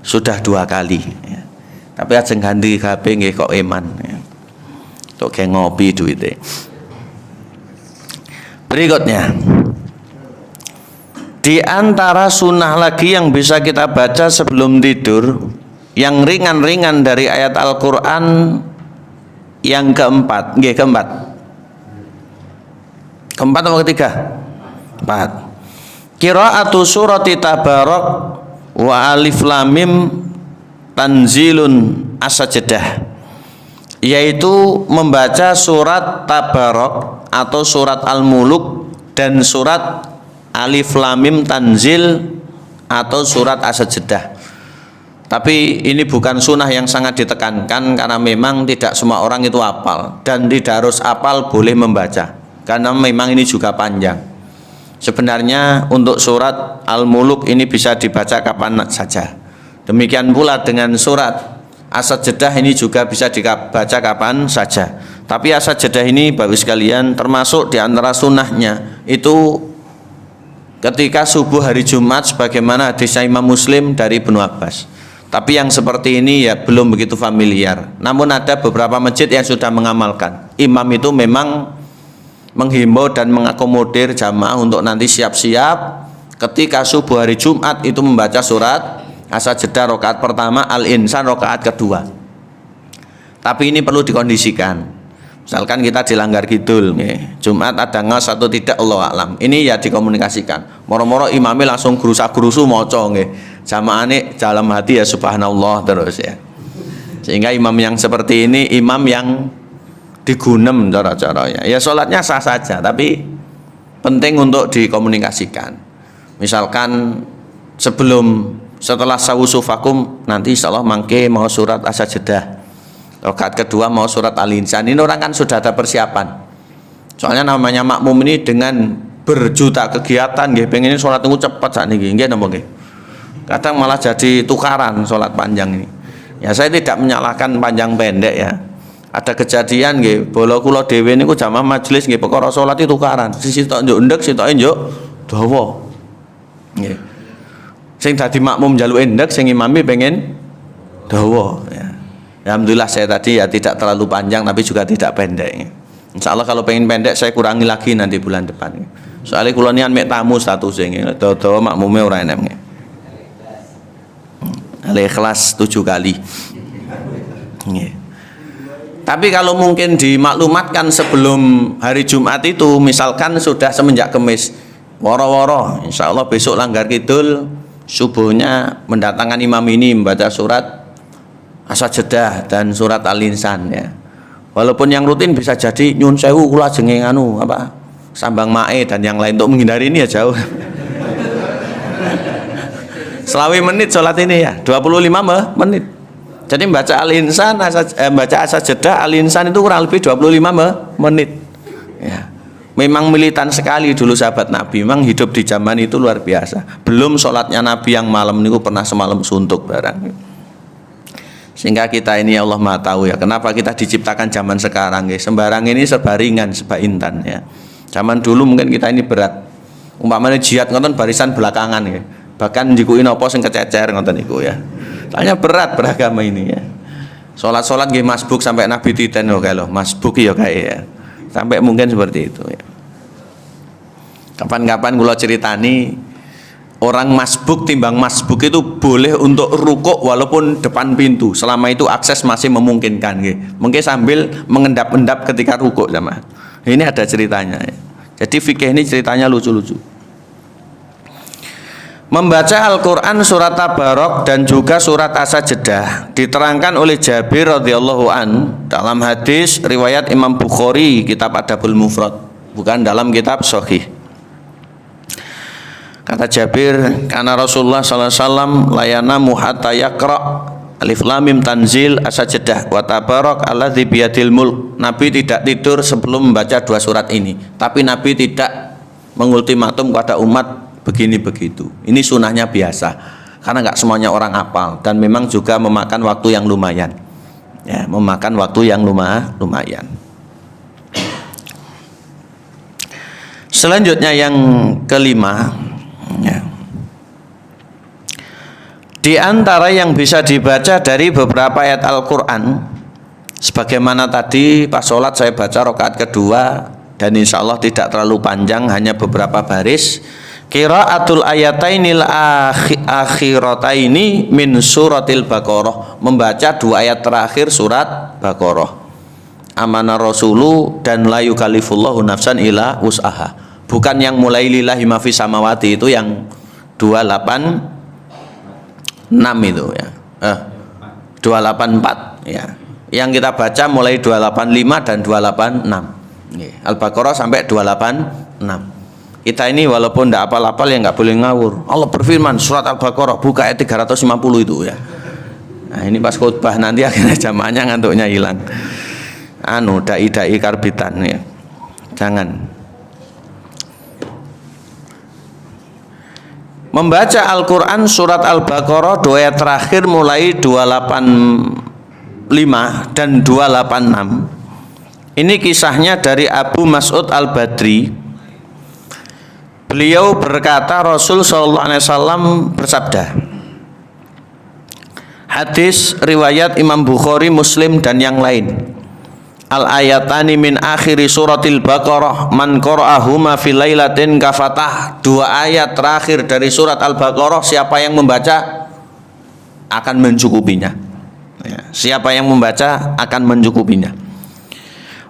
Sudah 2 kali ya. Tapi ajeng ganti HP nggih kok eman ya. Tok ge ngopi duite. Berikutnya, di antara sunnah lagi yang bisa kita baca sebelum tidur, yang ringan-ringan dari ayat Al-Quran, yang keempat atau ketiga? 4. Qiraatu surati Tabarak wa alif lam mim tanzilun as-sajdah, yaitu membaca surat Tabarak atau surat Al-Muluk dan surat Alif Lam Mim Tanzil atau surat As-Sajdah. Tapi ini bukan sunnah yang sangat ditekankan, karena memang tidak semua orang itu hafal, dan tidak harus hafal boleh membaca, karena memang ini juga panjang. Sebenarnya untuk surat Al-Muluk ini bisa dibaca kapan saja. Demikian pula dengan surat As-Sajdah ini juga bisa dibaca kapan saja. Tapi as-sajdah ini Bapak sekalian termasuk di antara sunnahnya itu ketika subuh hari Jumat sebagaimana hadisnya Imam Muslim dari Ibnu Abbas. Tapi yang seperti ini ya belum begitu familiar. Namun ada beberapa masjid yang sudah mengamalkan. Imam itu memang menghimbau dan mengakomodir jamaah untuk nanti siap-siap ketika subuh hari Jumat itu membaca surat as-sajdah rakaat pertama, al-insan rakaat kedua. Tapi ini perlu dikondisikan. Misalkan kita dilanggar kidul, Jumat ada ngas atau tidak Allah alam. Ini ya dikomunikasikan. Moro-moro imamnya langsung gerusak-gerusu moco, jamaahnya dalam hati ya subhanallah terus ya. Sehingga imam yang seperti ini imam yang digunem cara-caranya. Ya sholatnya sah saja, tapi penting untuk dikomunikasikan. Misalkan setelah sawusufakum nanti insyaallah mangke mau surat as-sajdah. Rakaat kedua mau surat al-insan. Ini orang kan sudah ada persiapan. Soalnya namanya makmum ini dengan berjuta kegiatan nggih pengen sholat itu cepat sakniki nggih napa nggih. Kadang malah jadi tukaran sholat panjang ini. Ya saya tidak menyalahkan panjang pendek ya. Ada kejadian nggih, bola kula dhewe niku jamaah majelis nggih perkara sholat itu tukaran. Sisi tok njuk ndek, sitoke njuk dawa. Nggih. Sing dadi makmum njaluk endek, sing imami pengen dawa ya. Alhamdulillah saya tadi ya tidak terlalu panjang tapi juga tidak pendek. Insya Allah kalau pengen pendek saya kurangi lagi nanti bulan depan. Soalnya kalau nian mek tamu statusnya, tahu makmumnya orang enak. Al-Ikhlas 7 kali. Tapi kalau mungkin dimaklumatkan sebelum hari Jumat itu, misalkan sudah semenjak Kemis, woro-woro, insya Allah besok langgar kidul, subuhnya mendatangkan imam ini membaca surat as-sajdah dan surat al-insan ya. Walaupun yang rutin bisa jadi nyun sewu kula jengeng sambang mae dan yang lain untuk menghindari ini ya jauh. Selawi menit sholat ini ya 25 menit. Jadi membaca al-insan baca as-sajdah al-insan itu kurang lebih 25 menit ya. Memang militan sekali dulu sahabat Nabi. Memang hidup di zaman itu luar biasa. Belum sholatnya Nabi yang malam niku pernah semalam suntuk barang. Sehingga kita ini Allah Maha tahu ya kenapa kita diciptakan zaman sekarang ya. Sembarang ini serba ringan, serba intan ya. Zaman dulu mungkin kita ini berat. Umpamanya jihad ngoten barisan belakangan ya. Bahkan jikuin apa sing kececer ngoten niku ya. Soalnya berat beragama ini ya. Salat-salat nggih masbuk sampai Nabi titen lho kae lho. Masbuk ya kae ya. Sampai mungkin seperti itu ya. Kapan-kapan kula ceritani orang masbuk timbang masbuk itu boleh untuk rukuk walaupun depan pintu selama itu akses masih memungkinkan gitu. Mungkin sambil mengendap-endap ketika rukuk sama. Ini ada ceritanya ya. Jadi fikih ini ceritanya lucu-lucu. Membaca Al-Quran surat Tabarok dan juga surat as-sajdah diterangkan oleh Jabir radhiyallahu an dalam hadis riwayat Imam Bukhari kitab Adabul Mufrad, bukan dalam kitab Sahih. Kata Jabir, karena Rasulullah sallallahu alaihi wasallam layanamu hatta yaqra alif lam mim tanzil as-sajdah wa tabarak alladzi biyadil mulk. Nabi tidak tidur sebelum membaca dua surat ini. Tapi Nabi tidak mengultimatum kepada umat begini begitu. Ini sunahnya biasa. Karena nggak semuanya orang hafal dan memang juga memakan waktu yang lumayan. Ya, memakan waktu yang lumayan. Selanjutnya yang kelima, ya. Di antara yang bisa dibaca dari beberapa ayat Al-Quran, sebagaimana tadi pas sholat saya baca rakaat kedua dan insya Allah tidak terlalu panjang, hanya beberapa baris. Qiraatul ayatainil akhirataini min suratil Baqarah, membaca dua ayat terakhir surat Baqarah. Amana rasulu dan la yukallifullahu nafsan illa wus'aha. Bukan yang mulai lillahi ma fis samawati itu yang 286 itu ya. 284 ya. Yang kita baca mulai 285 dan 286. Al-Baqarah sampai 286. Kita ini walaupun tidak apal-apal ya nggak boleh ngawur. Allah berfirman surat Al-Baqarah buka ayat 350 itu ya. Nah ini pas khutbah nanti akhirnya jamaahnya ngantuknya hilang. Dai-dai karbitan ya. Jangan. Membaca Al-Quran surat Al-Baqarah dua ayat terakhir mulai 285 dan 286 Ini kisahnya dari Abu Mas'ud Al-Badri. Beliau berkata, Rasul sallallahu alaihi wasallam bersabda. Hadis riwayat Imam Bukhari, Muslim dan yang lain. Al-ayatani min akhiri suratil Baqarah man qara'ahuma fi lailatin kafatah. Dua ayat terakhir dari surat Al-Baqarah, siapa yang membaca akan mencukupinya. Siapa yang membaca akan mencukupinya.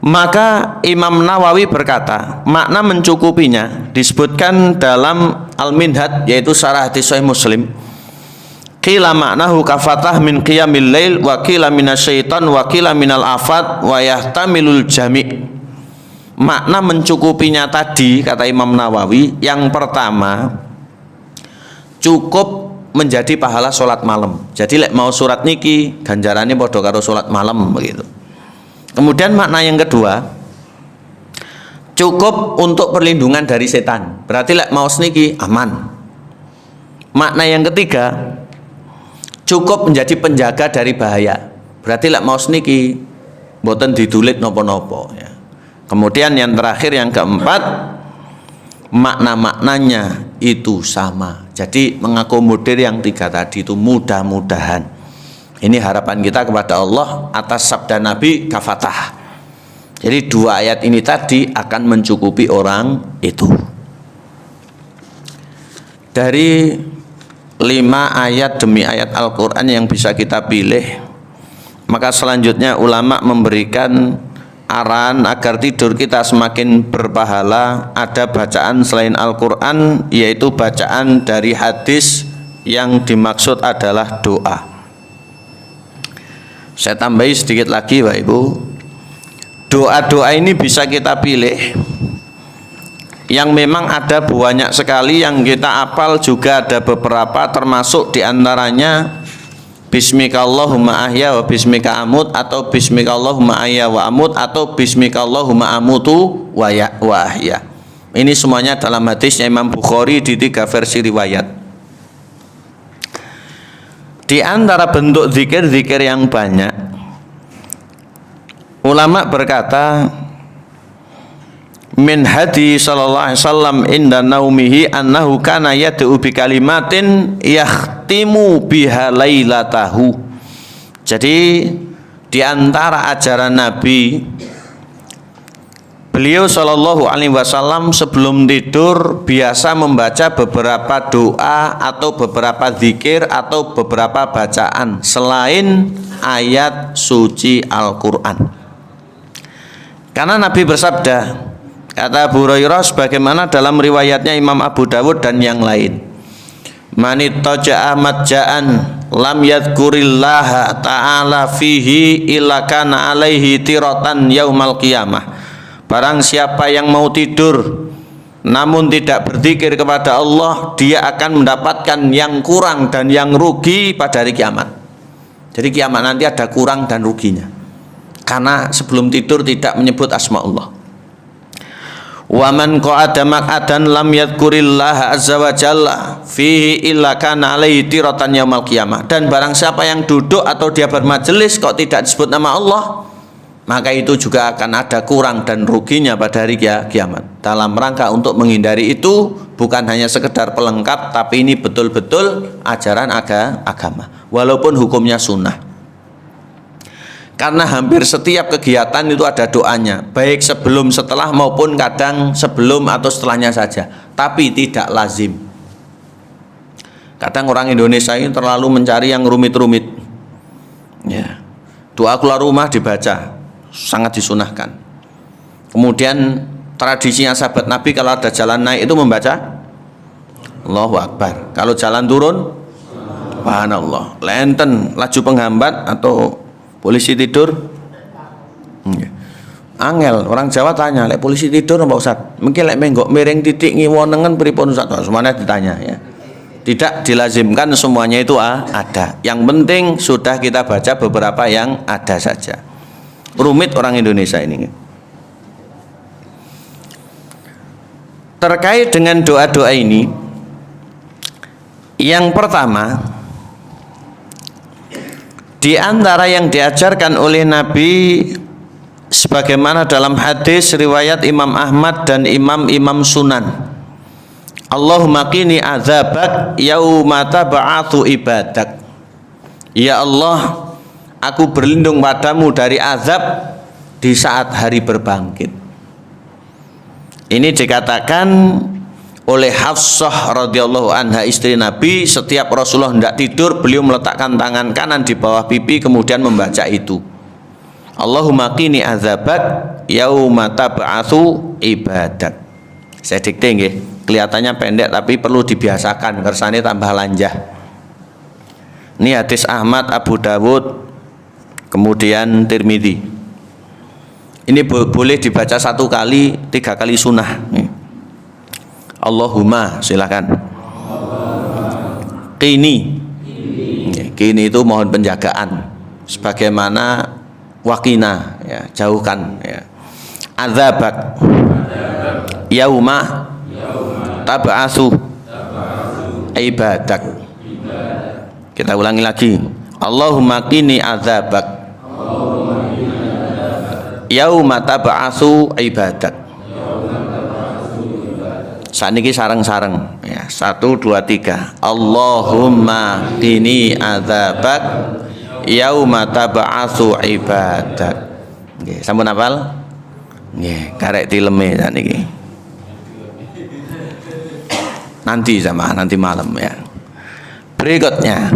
Maka Imam Nawawi berkata, makna mencukupinya disebutkan dalam Al-Minhaj, yaitu syarah hadis Sahih Muslim. Qila maknahu kafatah min qiyamil lail wa qila minasyaitan wa qila minal afat wa yahtamilul jami'. Makna mencukupinya tadi, kata Imam Nawawi, yang pertama cukup menjadi pahala sholat malam. Jadi lek mau surat niki ganjarannya padha karo sholat malam begitu. Kemudian makna yang kedua, cukup untuk perlindungan dari setan. Berarti lek mau niki aman. Makna yang ketiga, cukup menjadi penjaga dari bahaya. Berarti lek mau niki mboten didulit nopo-nopo ya. Kemudian yang terakhir, yang keempat, makna-maknanya itu sama. Jadi mengakomodir yang tiga tadi itu, mudah-mudahan. Ini harapan kita kepada Allah atas sabda Nabi kafatah. Jadi dua ayat ini tadi akan mencukupi orang itu. Dari 5 ayat demi ayat Al-Quran yang bisa kita pilih, maka selanjutnya ulama memberikan arahan agar tidur kita semakin berpahala. Ada bacaan selain Al-Quran, yaitu bacaan dari hadis yang dimaksud adalah doa. Saya tambahi sedikit lagi Bapak Ibu, doa-doa ini bisa kita pilih yang memang ada banyak sekali yang kita hafal, juga ada beberapa, termasuk diantaranya Bismika Allahumma ahya wa bismika amut, atau Bismika Allahumma ahya wa amut, atau Bismika Allahumma amutu wa ahya. Ini semuanya dalam hadisnya Imam Bukhari di 3 versi riwayat. Di antara bentuk zikir-zikir yang banyak, ulama berkata, min hadi sallallahu alaihi wasallam inda naumihi annahu kana yad'u bi kalimatin yakhtimu biha lailatahu. Jadi di antara ajaran Nabi, beliau sallallahu alaihi wasallam sebelum tidur biasa membaca beberapa doa atau beberapa zikir atau beberapa bacaan selain ayat suci Al-Qur'an. Karena Nabi bersabda, kata Abu Hurairah sebagaimana dalam riwayatnya Imam Abu Dawud dan yang lain, manittaja'a madja'an lam yadhkurillaha ta'ala fihi illa kana alaihi tiratan yaumal qiyamah. Barang siapa yang mau tidur namun tidak berzikir kepada Allah, dia akan mendapatkan yang kurang dan yang rugi pada hari kiamat. Jadi kiamat nanti ada kurang dan ruginya, karena sebelum tidur tidak menyebut asma Allah. Wa man qa'ada maq'adan lam yadhkurillaha azza wa jalla fihi illa kana alaihi tiratan yaumal qiyamah. Dan barang siapa yang duduk atau dia bermajelis kok tidak disebut nama Allah, maka itu juga akan ada kurang dan ruginya pada hari kiamat. Dalam rangka untuk menghindari itu, bukan hanya sekedar pelengkap, tapi ini betul-betul ajaran agama, walaupun hukumnya sunnah. Karena hampir setiap kegiatan itu ada doanya, baik sebelum, setelah, maupun kadang sebelum atau setelahnya saja, tapi tidak lazim. Kadang orang Indonesia ini terlalu mencari yang rumit-rumit ya. Doa keluar rumah dibaca, sangat disunahkan. Kemudian tradisinya sahabat Nabi, kalau ada jalan naik itu membaca Allahu Akbar. Kalau jalan turun, subhanallah. Lenten laju penghambat atau polisi tidur, angel. Orang Jawa tanya, lek polisi tidur Pak Ustaz, mungkin lek menggok miring titik ngiwonengen pripun Ustaz? Semuanya ditanya ya. Tidak dilazimkan semuanya itu ada. Yang penting sudah kita baca beberapa yang ada saja. Rumit orang Indonesia ini. Terkait dengan doa-doa ini, yang pertama, di antara yang diajarkan oleh Nabi sebagaimana dalam hadis riwayat Imam Ahmad dan imam-imam sunan. Allahumma qini adzabak yauma tab'atsu ibadak. Ya Allah, aku berlindung padamu dari azab di saat hari berbangkit. Ini dikatakan oleh Hafsah radhiyallahu anha, istri Nabi. Setiap Rasulullah hendak tidur, beliau meletakkan tangan kanan di bawah pipi kemudian membaca itu. Allahumma qini adzabak yauma tab'atsu ibadak. Saya dikte nggih. Kelihatannya pendek tapi perlu dibiasakan kersane tambah lanjah. Ini hadis Ahmad, Abu Dawud, kemudian Tirmidzi. Ini boleh dibaca 1 kali, 3 kali sunnah. Allahumma, silakan. Qini. Qini itu mohon penjagaan. Sebagaimana wakina, ya, jauhkan, ya. Adzabak yauma tab'atsu ibadak. Kita ulangi lagi. Allahumma qini adzabak yauma tab'atsu ibadak. Saniki sareng-sareng, ya. 1 2 3. Allahumma qini adzabak yauma tab'atsu ibadak. Nggih, sampun hafal? Nggih, karek tileme saniki. Nanti malam, ya. Berikutnya,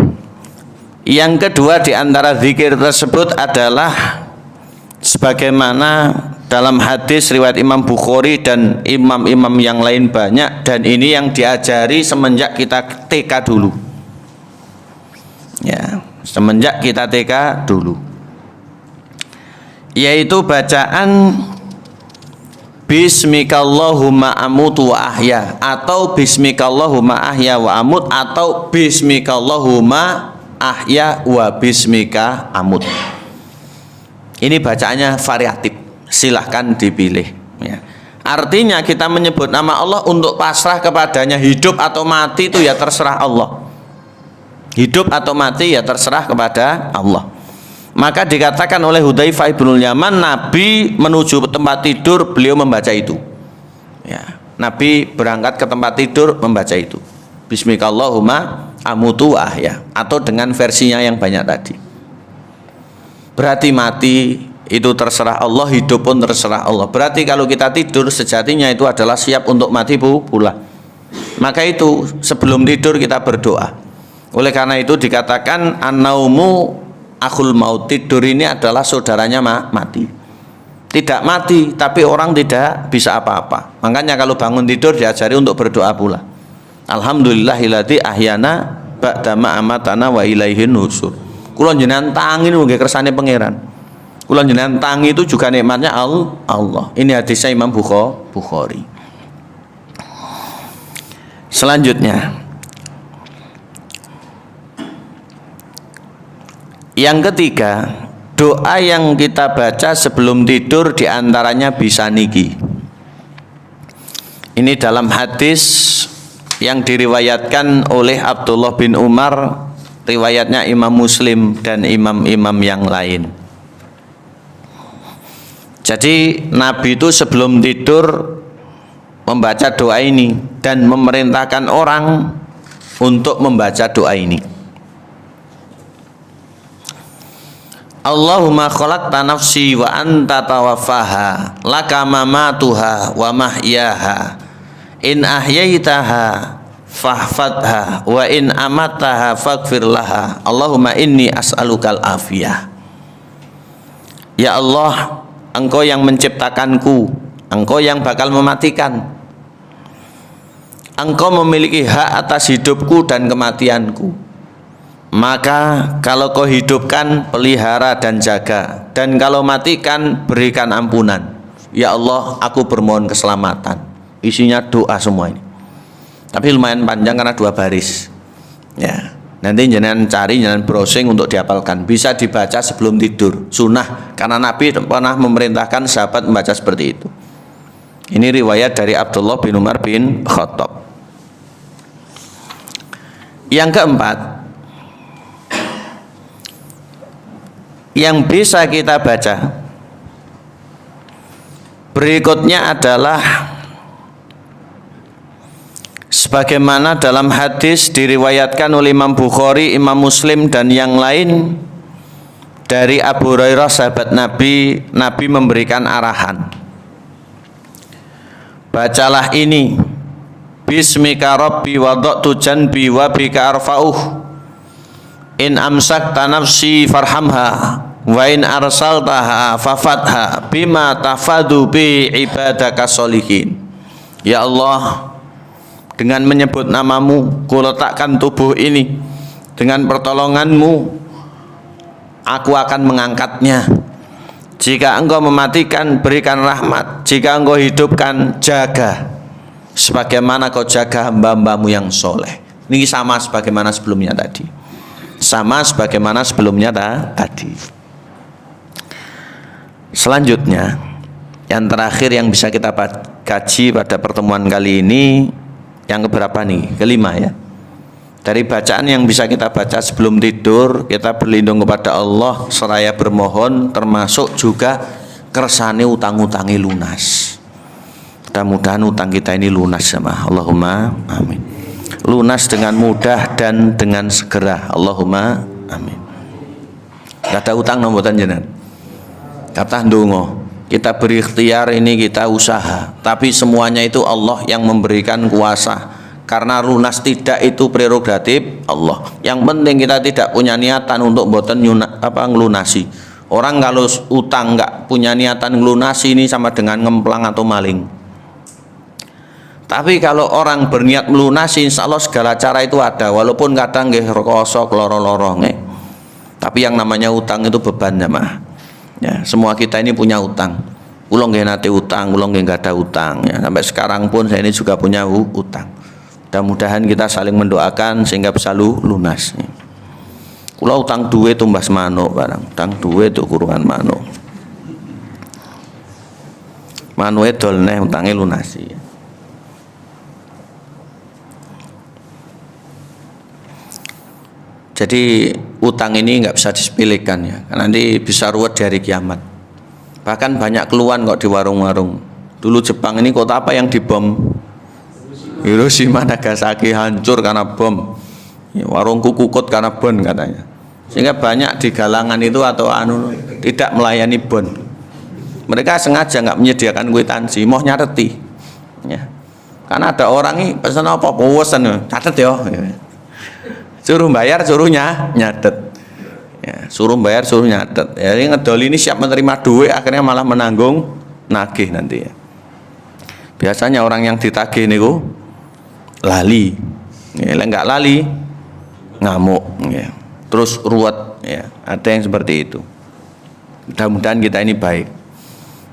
yang kedua di antara zikir tersebut adalah sebagaimana dalam hadis riwayat Imam Bukhari dan imam-imam yang lain banyak, dan ini yang diajari semenjak kita TK dulu, ya, semenjak kita TK dulu, yaitu bacaan Bismikallahumma amutu wa ahya, atau Bismikallahumma ahya wa amut, atau Bismikallahumma ahya wa bismika amut. Ini bacaannya variatif, silahkan dipilih, ya. Artinya kita menyebut nama Allah untuk pasrah kepadanya. Hidup atau mati itu ya terserah Allah. Hidup atau mati ya terserah kepada Allah. Maka dikatakan oleh Hudzaifah ibnul Yaman, Nabi menuju tempat tidur, beliau membaca itu, ya. Nabi berangkat ke tempat tidur membaca itu, Bismikallahumma amutu wa ahya, atau dengan versinya yang banyak tadi. Berarti mati itu terserah Allah, hidup pun terserah Allah. Berarti kalau kita tidur sejatinya itu adalah siap untuk mati pula. Maka itu sebelum tidur kita berdoa. Oleh karena itu dikatakan an-naumu akhul maut, tidur ini adalah saudaranya mati. Tidak mati tapi orang tidak bisa apa-apa. Makanya kalau bangun tidur diajari untuk berdoa pula. Alhamdulillahilladzi ahyana ba'da ma amatana wa ilaihin nusur. Kula jenengan tangi nggih kersane pangeran. Kula jenengan tangi itu juga nikmatnya Allah. Ini hadisnya Imam Bukhari. Selanjutnya, yang ketiga, doa yang kita baca sebelum tidur diantaranya bisa niki. Ini dalam hadis yang diriwayatkan oleh Abdullah bin Umar, riwayatnya Imam Muslim dan imam-imam yang lain. Jadi Nabi itu sebelum tidur membaca doa ini dan memerintahkan orang untuk membaca doa ini. Allahumma khalaqta nafsi wa anta tawaffaha laka mamatuha wa mahyaha in ahyaitaha fahfadha wa in amataha faghfir laha Allahumma inni as'alukal afiyah. Ya Allah, Engkau yang menciptakanku, Engkau yang bakal mematikan, Engkau memiliki hak atas hidupku dan kematianku. Maka kalau kau hidupkan, pelihara dan jaga, dan kalau matikan, berikan ampunan. Ya Allah, aku bermohon keselamatan. Isinya doa semua ini. Tapi lumayan panjang karena 2 baris. Ya, nanti jangan cari, jangan browsing untuk dihafalkan. Bisa dibaca sebelum tidur, sunnah. Karena Nabi pernah memerintahkan sahabat membaca seperti itu. Ini riwayat dari Abdullah bin Umar bin Khattab. Yang keempat, yang bisa kita baca Berikutnya adalah sebagaimana dalam hadis diriwayatkan oleh Imam Bukhari, Imam Muslim dan yang lain dari Abu Hurairah sahabat Nabi, Nabi memberikan arahan. Bacalah ini, Bismika Rabbi wada'tu janbi wa bika arfa'uh. In amsakta nafsi farhamha wa in arsaltaha fafatha bima tafadu bi ibadaka solihin. Ya Allah, dengan menyebut namamu kuletakkan tubuh ini, dengan pertolonganmu aku akan mengangkatnya. Jika engkau mematikan, berikan rahmat. Jika engkau hidupkan, jaga sebagaimana kau jaga hamba-hambamu yang soleh. Ini sama sebagaimana sebelumnya tadi. Sama sebagaimana sebelumnya tadi. Selanjutnya, yang terakhir yang bisa kita kaji pada pertemuan kali ini, yang keberapa nih? Kelima ya. Dari bacaan yang bisa kita baca sebelum tidur, kita berlindung kepada Allah seraya bermohon, termasuk juga kersane utang-utangi lunas. Mudah-mudahan utang kita ini lunas sama Allahumma amin. Lunas dengan mudah dan dengan segera Allahumma amin. Gak ada utang nombotan jenengan. Kata ndonga, kita berikhtiar ini, kita usaha, tapi semuanya itu Allah yang memberikan kuasa. Karena lunas tidak itu prerogatif Allah. Yang penting kita tidak punya niatan untuk mboten ngelunasi. Orang kalau utang nggak punya niatan ngelunasi, ini sama dengan ngemplang atau maling. Tapi kalau orang berniat melunasi, insya Allah segala cara itu ada. Walaupun kadang nggih rekoso loro-loro nggih. Tapi yang namanya utang itu beban jamaah. Ya, semua kita ini punya utang. Kula nggih nate utang, kula nggih nggak ada utang. Ya, sampai sekarang pun saya ini juga punya utang. Mudah-mudahan kita saling mendoakan sehingga bisa lunas. Kula utang duit tumbas manuk barang, utang duit itu kurungan manuk. Manuke dol neh utange lunasi. Jadi utang ini nggak bisa disepelekan ya, karena nanti bisa ruwet di hari kiamat. Bahkan banyak keluhan kok di warung-warung. Dulu Jepang ini kota apa yang dibom? Hiroshima Nagasaki hancur karena bom. Ya, warungku kukut karena bon katanya. Sehingga banyak di galangan itu atau tidak melayani bon. Mereka sengaja nggak menyediakan kwitansi, mau nyareti. Ya. Karena ada orang ini pesan apa pesan, catat ya. Suruh bayar, suruhnya nyatet. Ya, suruh bayar, suruh nyatet. Ya, ini ngedol ini siap menerima duit, akhirnya malah menanggung nagih nanti ya. Biasanya orang yang ditagih niku lali, ya, nggak lali ngamuk, ya. Terus ruwet, ya. Ada yang seperti itu. Mudah-mudahan kita ini baik.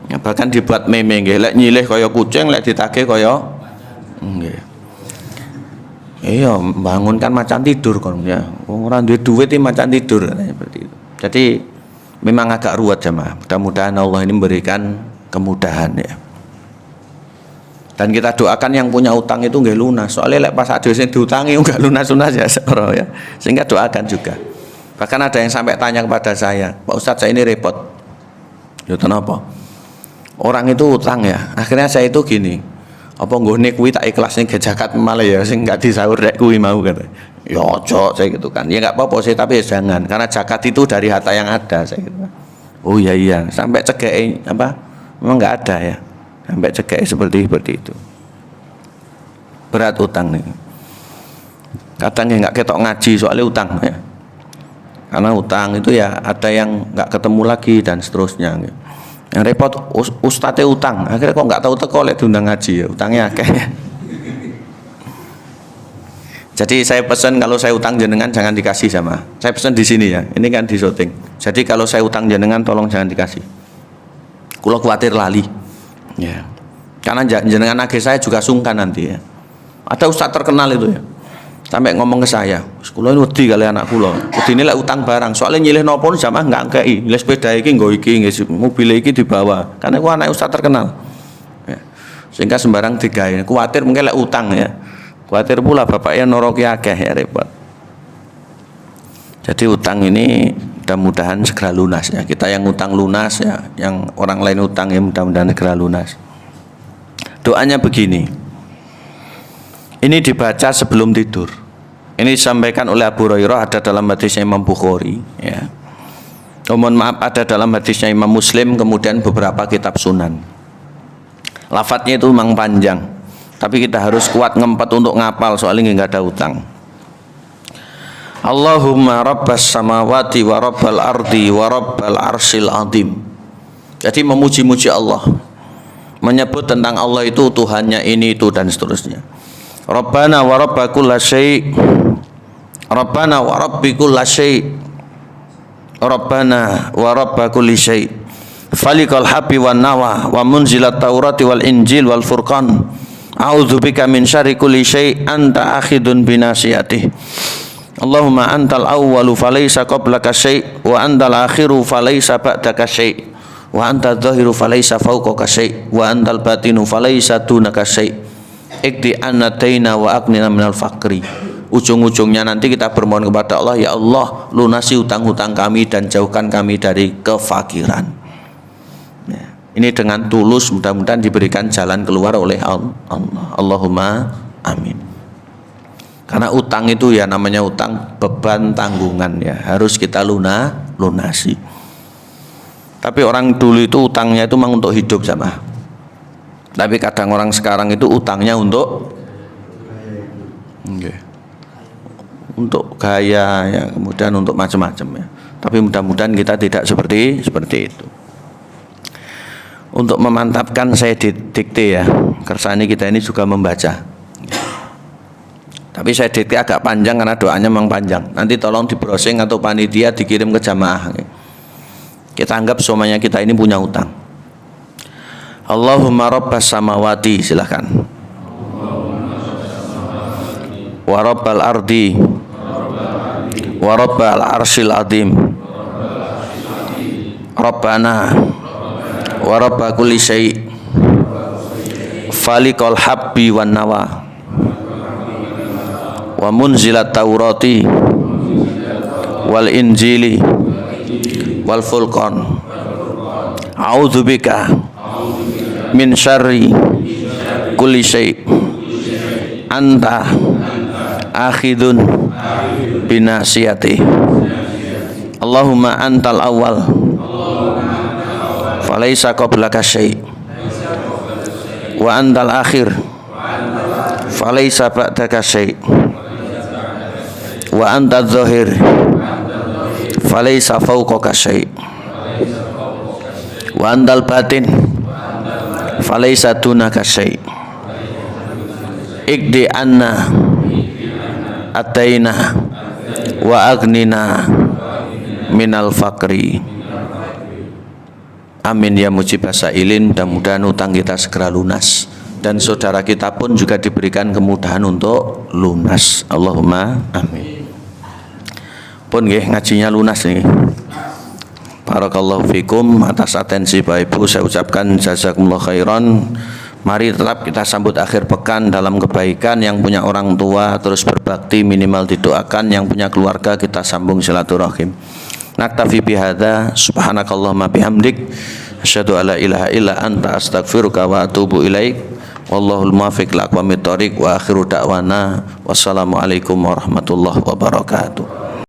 Ya, bahkan dibuat meme, lek nyilih kaya kucing, lek ditagih kaya, iya, bangunkan macan tidur kon ya. Orang duit ini macan tidur seperti itu. Jadi memang agak ruwet jemaah. Mudah-mudahan Allah ini memberikan kemudahan ya. Dan kita doakan yang punya utang itu nggak lunas. Soalnya lek pas ada yang diutangi nggak lunas-lunas ya seorang ya. Sehingga doakan juga. Bahkan ada yang sampai tanya kepada saya, Pak Ustadz saya ini repot. Ya kenapa? Orang itu utang ya. Akhirnya saya itu gini. Apa nggone kuwi tak ikhlasnya ke zakat malah ya sing enggak disaur rek kuwi mau kata. Ya ojo saya gitu kan. Ya enggak apa-apa sih tapi ya jangan karena zakat itu dari harta yang ada saya gitu. Oh iya sampai cegek apa? Memang enggak ada ya. Sampai cegek seperti itu. Berat utang nih. Kadang enggak ketok ngaji soalnya utang ya. Karena utang itu ya ada yang enggak ketemu lagi dan seterusnya gitu. Yang repot ustadz utang, akhirnya kok nggak tahu teko lek diundang ngaji ya, utangnya akeh. Jadi saya pesan kalau saya utang jenengan jangan dikasih sama. Saya pesan di sini ya, ini kan di syuting. Jadi kalau saya utang jenengan tolong jangan dikasih. Kulo khawatir lali. Ya. Karena jenengan nagih saya juga sungkan nanti ya. Ada ustadz terkenal itu ya. Sampai ngomong ke saya, "Kulo ini wedi kali anak kulo. Wedine lek utang barang, soalnya nyilih nopo jamaah enggak ngkei. Nyilih sepeda iki nggo iki, mobil iki dibawa. Karena ku anak ustaz terkenal." Ya. Sehingga sembarang digawe. Kuwatir mungkin lek utang ya. Kuwatir pula bapaknya noroki akeh ya repot. Jadi utang ini mudah-mudahan segera lunas ya. Kita yang utang lunas ya, yang orang lain utang ya mudah-mudahan segera lunas. Doanya begini. Ini dibaca sebelum tidur. Ini disampaikan oleh Abu Hurairah, ada dalam hadisnya Imam Bukhari ya. Mohon maaf, ada dalam hadisnya Imam Muslim, kemudian beberapa kitab sunan. Lafadznya itu memang panjang, tapi kita harus kuat ngempet untuk ngapal soalnya nggak ada utang. Allahumma rabbas samawati wa rabbal ardi wa rabbal arsyil azim. Jadi memuji-muji Allah, menyebut tentang Allah itu Tuhannya ini itu dan seterusnya. Rabbana wa rabba kulli syai', Rabbana wa rabbi kulli syai', Rabbana wa rabba kulli syai', falikal habbi wan nawa wa munzilat taurati wal injil wal furqan, a'udzubika min syarri kulli syai', anta akhidun binasiyatih. Allahumma antal awwalu falaysa qablaka syai' wa antal akhiru falaysa ba'daka syai' wa antal dhahiru falaysa fawqaka syai' wa antal batinu falaysa dunaka syai'. Ikdi anataina wa aknina minal faqri. Ujung-ujungnya nanti kita bermohon kepada Allah, ya Allah lunasi hutang-hutang kami dan jauhkan kami dari kefakiran ya. Ini dengan tulus, mudah-mudahan diberikan jalan keluar oleh Allah. Allahumma amin. Karena utang itu ya namanya utang, beban tanggungan ya, harus kita lunasi. Tapi orang dulu itu utangnya itu memang untuk hidup sama. Tapi kadang orang sekarang itu utangnya untuk gaya ya, kemudian untuk macam-macam ya. Tapi mudah-mudahan kita tidak seperti itu. Untuk memantapkan saya dikte ya. Kersani kita ini juga membaca. Tapi saya dikte agak panjang karena doanya memang panjang. Nanti tolong di browsing atau panitia dikirim ke jamaah. Kita anggap semuanya kita ini punya utang. Allahumma rabbas samawati, silakan. Wa rabbal ardi wa rabbal arsyil azim. Rabbana wa rabba kulli syai', falikal habbi wan nawa wa munzilat taurati wal injili wal furqan, a'udzubika min syarri kulli syai', anta akhidun binasiyati. Allahumma antal awal falaysa qablaka syai', wa antal akhir falaysa ba'daka syai', wa antal zahir falaysa fawqaka syai', wa antal batin falaysa dunaka syai'. Ikdi anna ataina wa agnina minal faqri. Amin ya mujibas sa'ilin. Mudah-mudahan utang kita segera lunas dan saudara kita pun juga diberikan kemudahan untuk lunas. Allahumma amin. Pun nggih ngajinya lunas nih. Barakallahu fikum. Atas atensi Bapak Ibu saya ucapkan jazakumullah khairan. Mari tetap kita sambut akhir pekan dalam kebaikan. Yang punya orang tua terus berbakti, minimal didoakan. Yang punya keluarga kita sambung silaturahim. Naktafi bihadza, subhanakallahumma bihamdik, asyhadu alla ilaha illa anta, astaghfiruka wa atubu ilaik. Wallahul muwaffiq ila aqwamit thoriq. Wa akhiru da'wana wassalamu alaikum warahmatullahi wabarakatuh.